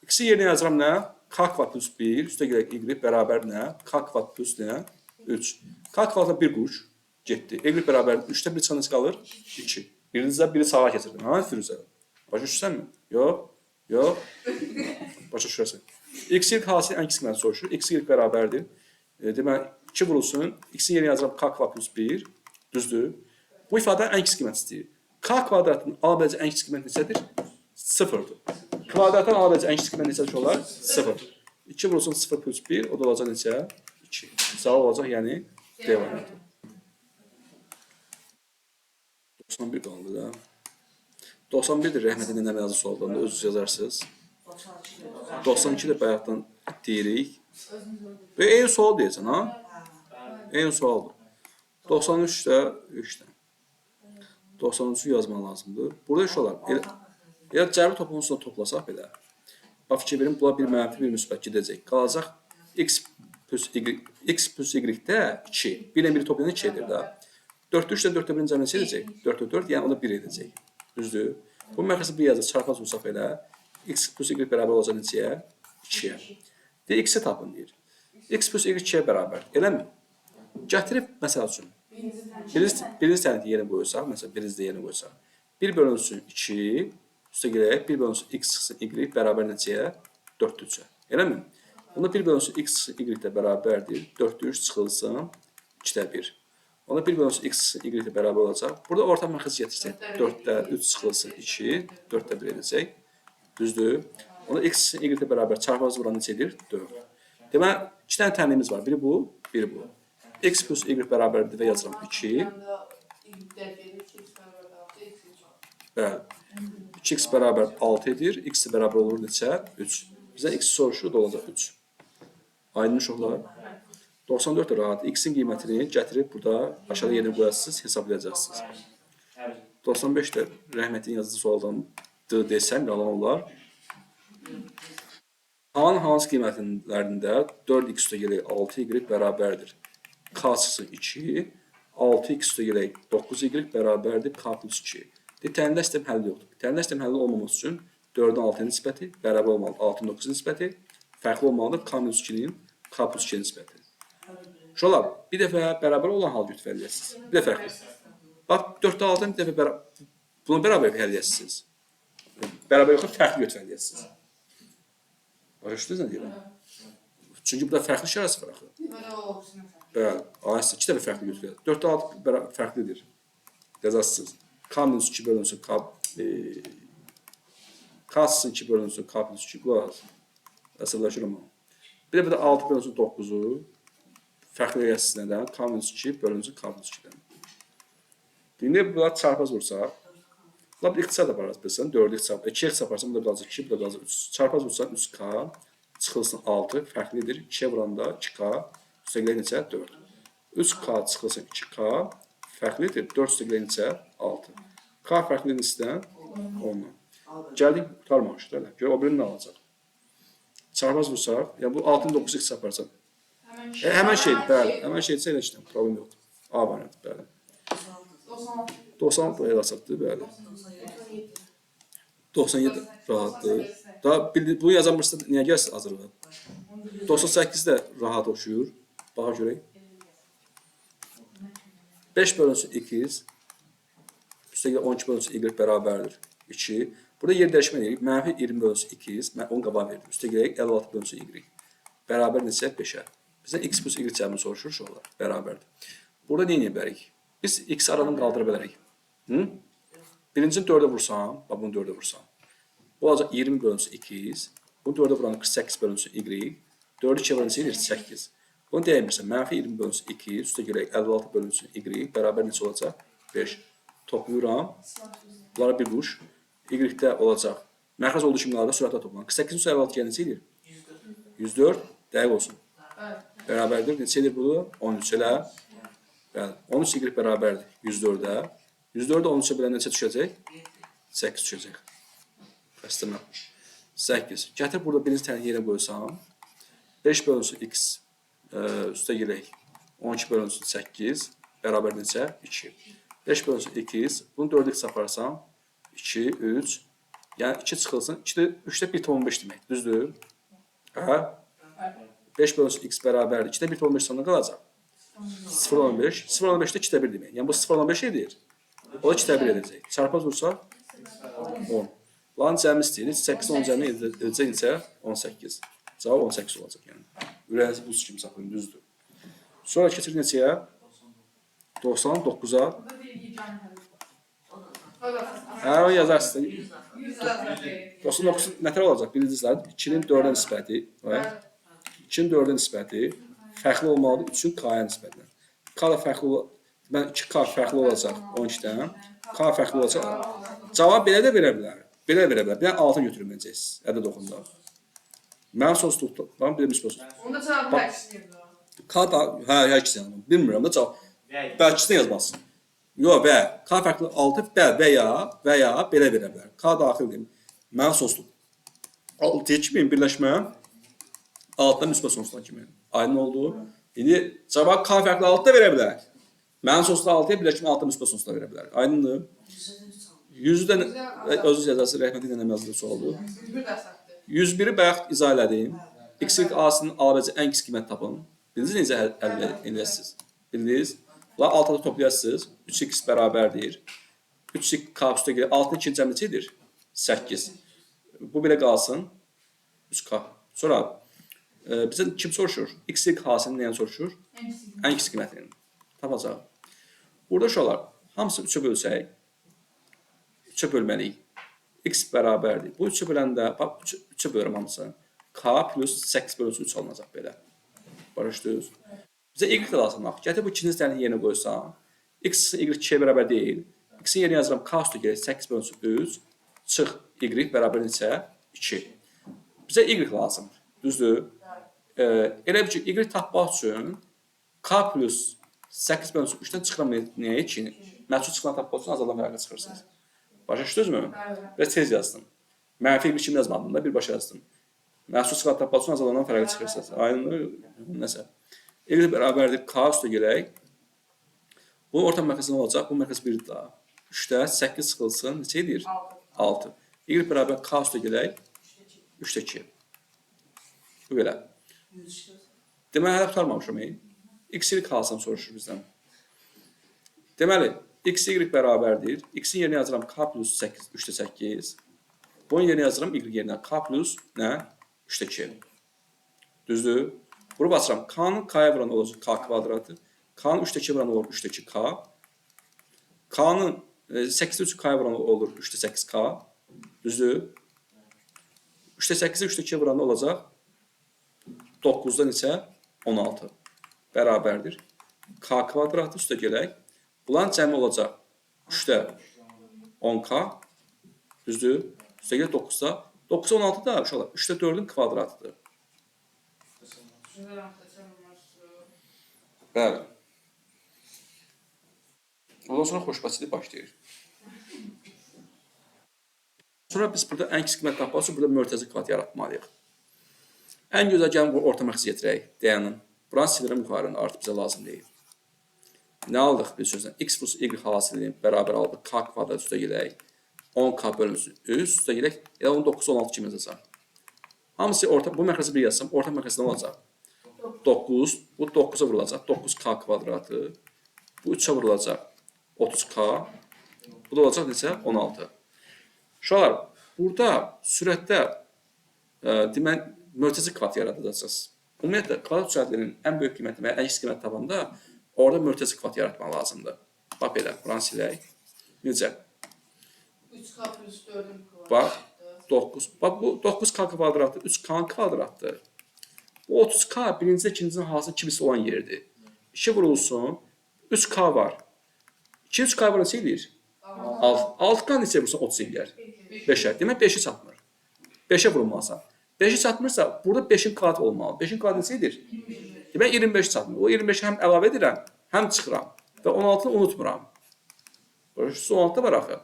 X-i yerinə yazıram nə? K kvadrat plus 1, üstə gələk y bərabər nə? K kvadrat plus nə? 3. K kvadratla 1 quş getdi. Y bərabər 3-də 1 çıxan qalır? 2. Birinizdə biri sağa keçirdim. Ha, Firuzə? Başa düşürsən mi? Yox. Yox. Başa düşürsən. X-y hasil ən kiçik qiymətini soruşur. X-y bərabərdir. Deməli, 2 vurulsun. X-in yerinə yazıram K kvadrat plus 1. Düzdür. Bu ifadə ən kiçik qiymət istəyir. K kvadratın ala biləcək ən kiçik qiymət neçədir? 0-dır. Kvadratın ala biləcək ən kiçik qiymət neçədir olar? 0. 2 vurulsun 0 plus 1. O da olacaq neçə? 2. Cavab olacaq, yəni D variantı. 91 qaldı da. 91-dir rəhmətli nənəm yazı sualdan da özünüz yazarsınız. 92 də bayaqdan deyirik. Və eyni sual deyəcəksən, ha? Eyni sualdır. 93 də 3 də. 93-ü yazmaq lazımdır. Burada iş olar. Elə cəbir toplumusunu toplasaq belə. Bax, fikir verin, bula bir mənfi, bir müsbət gedəcək. Qalacaq x plus y-də 2. 1 ilə 1 toplayan 2 edir da. 4-də 3-də 4-də 1-in cəmini neçə edəcək? 4-də 4, yəni o da 1 edəcək. Düzdür? Bu mərkəzi bir yazır, çarpaz olsaq belə. X plus y bərabər olacaq neçəyə? 2-yə. Deyir, x-i tapın deyir. X plus y 2-yə bərabər. Eləmi? Gətirib, məsəl üçün. Birinci tənəti yerinə qoyursaq, məsələn, birinci yerinə qoyursaq. 1 bölünsün 2, üstə gələk, 1 bölünsün x çıxsın y bərabər neçəyə? 4-də 3-ə. Eləmi? Onda 1 bölünsün x çıxsın y də bərabərdir. 4-də 3 çıxılsın 2-də 1. Onda 1 bölünsün x y ilə bərabər olacaq. Burada orta mərkəzi gətirsək, 4-də 3 çıxılsın 2, 4-də 1 edəcək. Düzdür. Onda x y ilə bərabər çarpazı vuran neçə edir? 4. Deməli, 2 dənə təminimiz var. Biri bu, biri bu. X plus Y bərabərdir və yazıram 2. Bəli. 2x bərabər 6 edir. X bərabər olur neçə? 3. Bizə x soruşur, da olacaq 3. Aydın uşaqlar. 94 rahat. X-in qiymətini gətirib burada aşağıda yerinə qoyasınız, hesablayacaqsınız. 95 də rəhmətin yazdığı sualdan desəm yalan olar. Hansı qiymətlərində 4x üstə gələk 6y bərabərdir? K çıxsın 2, 6x üstə gələk 9y bərabərdir K plus 2. Təyin sistem həlli yoxdur. Təyin sistem həlli olmaması üçün 4-ün 6-ın nisbəti bərabər olmalıdır 6-ın 9-un nisbəti, fərqli olmalıdır K minus 2-nin K plus 2-nin nisbəti. Şolar, bir dəfə bərabər olan hal götürə eləyəsiniz. Bir dəfə fərqli. Bax, 4-də 6-ın bir dəfə bunu bərabər eləyəsiniz. Bərabər yoxsa fərqli götürə eləyəsiniz. Başa düşdünüz nə deyirəm? Çünki burada fərqli şərəsi var axı. Bəli, ayəsi 2 dəfə fərqli götürür. 4-də 6 fərqlidir. Yazasınız. K minus 2 bölünsün K K-sın 2 bölünsün K plus 2 qulaq. Əsəbləşirəm onu. Bir də burada 6 bölünsün 9-u fərqli rəqəsi nədən? K minus 2 bölünsün K plus 2-dən. İndi bunlar çarpaz vursaq, bunlar bir iqtisad apararız bilsən, 4x çarpı, 2x yaparsan, burada qalacaq 2, burada qalacaq 3. Çarpaz vursan 3k, çıxılsın 6, fərqlidir. 2-yə vuranda 2k, üstəgələk neçə? 4. 3k çıxılsın 2k, fərqlidir. 4 üstəgələk neçə? 6. K fərqli nisdən 10. Gəldik, qutarmamışdır. Gör, o birini nə alacaq? Çarpaz vursaq, yəni bu 6-ın 9x yaparsan. Həmən şeydir, bəli. Həmən şeydirsə elə işləm, problem yoxdur. A variantı, bəli. 96 da yazaqdır, bəli. 97 rahatdır. Daha bunu yazamırsa niyə gəlsin Azərbaycan? 98 də rahat oxşuyur. Baxa görək. 5 bölünsün 2x, üstəgələ 12 bölünsün y bərabərdir 2. Burada yer dəyişmə edirik. Mənfi 20 bölünsün 2x, mən 10 qabağa verdim. Üstəgələ 56 bölünsün y. Bərabər neçə? 5-ə. Bizdən x plus y cəmini soruşur, şolar. Bərabərdir. Burada nə edə bilərik? Biz x aradan qaldıra bilərik. Birincini 4-ə vursam, bunu 4-ə vursam. Bu olacaq 20 bölünsün 2x. Bunu 4-ə vuran 48 bölünsün y. 4-ü 2-yə vuran 8. Bunu deyəmirsən. Mənfi 20 bölünsün 2x. Üstə gələk 56 bölünsün y. Bərabər neçə olacaq? 5. Toplayıram. Bunlara bir vuruş. Y-də olacaq. Mərkəz olduğu kimlərdə sürətlə toplanır. 48 üstə 56 gəl neçə edir? 104. Dəqiq olsun. Bərabərdir. Neçə edir bu? 13 elə. 13 y bərabərdir 104-ə. 104-ə 13-ə bilən neçə düşəcək? 8 düşəcək. Qəsdəmə. 8. Gətir burada birinci təni yerə qoysam. 5 bölünsün x üstə gələk. 12 bölünsün 8. Bərabər neçə? 2. 5 bölünsün 2x. Bunu 4x aparsam. 2, 3. Yəni 2 çıxılsın. 3-də 1,15 demək. Düzdür? 5 bölünsün x bərabərdir. 2-də 1,15 sonuna qalacaq. 0,15. 0,15-də 2-də 1 demək. Yəni bu 0,15 edir. O da 2-də 1 edəcək. Çarpaz vursaq 10. Lan cəmi istəyirik. 8-10 cəmi edəcək neçə? 18. Cavab 18 olacaq. Yəni. Ürəyinizi buz kimi saxlayın. Düzdür. Sonra keçir neçəyə? 99-a. O yazarsın. 99 nətər olacaq? Bildinizlər. 2-nin 4-ə nisbəti. 2-nin 4-ə nisbəti fərqli olmalıdır 3-ün k-yə nisbətindən. K da fərqli olacaq. Mən 2k fərqli olacaq 12-dən. K fərqli olacaq. Cavab belə də verə bilər. Belə verə bilər. Bir dənə 6 götürməyəcəksiniz. Ədəd oxunda. Mən sonsuzluqda. Bax, bir misbos. Onda cavabı əksini K da, hər ikisi yanım. Bilmirəm da cavab. Bəlkisini yazmasın. Yox, və K fərqli 6 və ya belə verə bilər. K daxildir. Mən sonsuzluq. 6-ya kimi birləşmə 6-dan müsbət sonsuzluğa kimi. Aydın oldu. İndi cavab K fərqli 6 da verə bilər. Mən sonsuzluq 6-ya birləşmə 6-dan müsbət sonsuzluğa verə bilər. Aydındır. 100-dən özünüz yazası rəhməti ilə yazdığı sualdır. 101-i bayaq izah elədim. X-lik A-sının alabiləcək ən kiçik qiymət tapın. Bildiniz necə əldə edəsiniz? Bildiniz? Bunlar 6-da toplayasınız. 3x bərabərdir. 3x k üstə gəlir. 6-nın 2 cəmi neçədir? 8. Bu belə qalsın. 3k. Sonra bizə kim soruşur? X-lik H-sının nəyə soruşur? Ən kiçik qiymətini tapacaq. Burada uşaqlar hamısını 3-ə bölsək, 3-ə bölməliyik. X bərabərdir. Bu 3-ə böləndə, bax 3-ə bölürəm hamısını. K plus 8 bölünsün 3 alınacaq belə. Barışdınız. Bizə y lazımdır. Gətir bu ikinci dəyərini yerinə qoysan. X y 2-yə bərabər deyil. X-in yerinə yazıram k üstə gəlir 8 bölünsün 3. Çıx y bərabər neçə? 2. Bizə y lazımdır. Düzdür? Elə bir ki, y tapmaq üçün k plus 8 bölünsün 3-dən çıxıram nəyə 2-ni? Məhsul çıxılan tapmaq üçün azalan vərəqə çıxırsınız. Başa düşdünüzmü? Və tez yazdım. Mənfi bir kimi yazmadım da, birbaşa yazdım. Məhsul çıxılan tapmaq üçün azalanan fərəqə çıxırsınız. Aynı nəsə. Y bərabərdir k üstə gələk. Bunun orta mərkəzi nə olacaq? Bu mərkəz 1-dir daha. 3-də 8 çıxılsın, neçə edir? 6. Y bərabər k üstə gələk. 3-də 2. Bu belə. Deməli, hələ tutarmamışam. X, Y kalsam soruşur bizdən. Deməli, X, Y bərabərdir. X-in yerinə yazıram k plus 8, 3-də 8. Bunun yerinə yazıram Y yerinə k plus nə? 3-də 2. Düzdür? Bunu basıram. K-nın k-ya vuran olacaq k kvadratı. K-nın 3-də 2 vuran olur 3-də 2k. K-nın 8-də 3 k-ya vuran olur 3-də 8k. Düzdür? 3-də 8-də 3-də 2-yə vuran olacaq 9-da neçə? 16. Bərabərdir. K kvadratı üstə gələk. Bunların cəmi olacaq 3-də 10k. Düzdür? Üstə gələk 9-da. 9-da 16 da uşaqlar 3-də 4-ün kvadratıdır. Bəli. Ondan sonra xoşbəxtçilik başlayır. Sonra biz burada ən kiçik qiymət tapmaq üçün burada mörtəzə kvadrat yaratmalıyıq. Ən gözəl gəlin bu orta mərkəzi getirək. Dayanın. Buranı silinirəm yuxarını, artıq bizə lazım deyil. Nə aldıq bir sözlə? X plus Y hasilini bərabər aldıq. K kvadrat üstə gələk. 10k bölünsün. Üstə gələk. Elə 19, 16 kimi yazacaq. Hamısı orta, bu mərkəzi bir yazsam, orta mərkəzi nə olacaq? 9, bu 9-a vurulacaq. 9k kvadratı. Bu 3-ə vurulacaq. 30k. Bu da olacaq neçə? 16. Uşaqlar, burada sürətdə demək, mörtəzə kvadrat yaradacaqsınız. Ümumiyyətlə, kvadrat sürətlərinin ən böyük qiyməti və ən kiçik qiymət tapanda orada mörtəzə kvadrat yaratmaq lazımdır. Bax belə, buranı silək. Necə? 3k plus 4-ün kvadratı. Bax, 9. Bax, bu 9k kvadratı 3k kvadratdır. Bu 30k birinci, ikincinin hansı kimisi olan yerdir. 2 vurulsun, 3k var. 2 3k var neçə edir? 6k neçə vurulsun 30 edir? 5'ə. Demək 5'i çatmır. 5'ə vurulmalısan. 5'i çatmırsa burada 5'in kvadratı olmalı. 5'in kvadratı neçə edir? Demək 25 çatmır. O 25'i həm əlavə edirəm, həm çıxıram. Və 16'nı unutmuram. Burası 16'da var axı.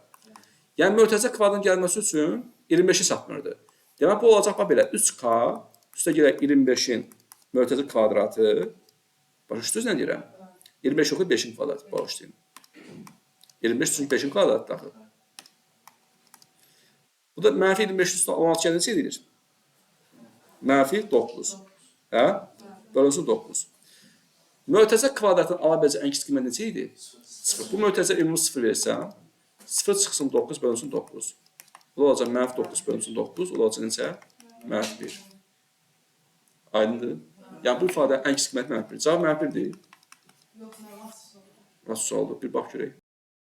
Yəni mörtəzə kvadratın gəlməsi üçün 25'i çatmırdı. Demək bu olacaq belə 3k üstə gələk 25'in mörtəzə kvadratı. Başa düşdünüz nə deyirəm? 25 yoxdur 5'in kvadratı. Bağışlayın. 25 çünki 5'in kvadratı axı. Bu da mənfi 25 üstə 16 gəlir neçə edilir? Mənfi 9. Hə? Bölünsün 9. Mörtəzə kvadratın ala biləcək ən kiçik qiymət neçə idi? 0. Bu mörtəzə ümumi 0 versən, 0 çıxsın 9 bölünsün 9. Bu da olacaq mənfi 9 bölünsün 9. O da olacaq neçə? Mənfi 1. Aydındır? Yəni bu ifadə ən kiçik qiymət mənfi 1. Cavab mənfi 1 deyil. Yox, nə vaxt oldu? Nasıl oldu? Bir bax görək.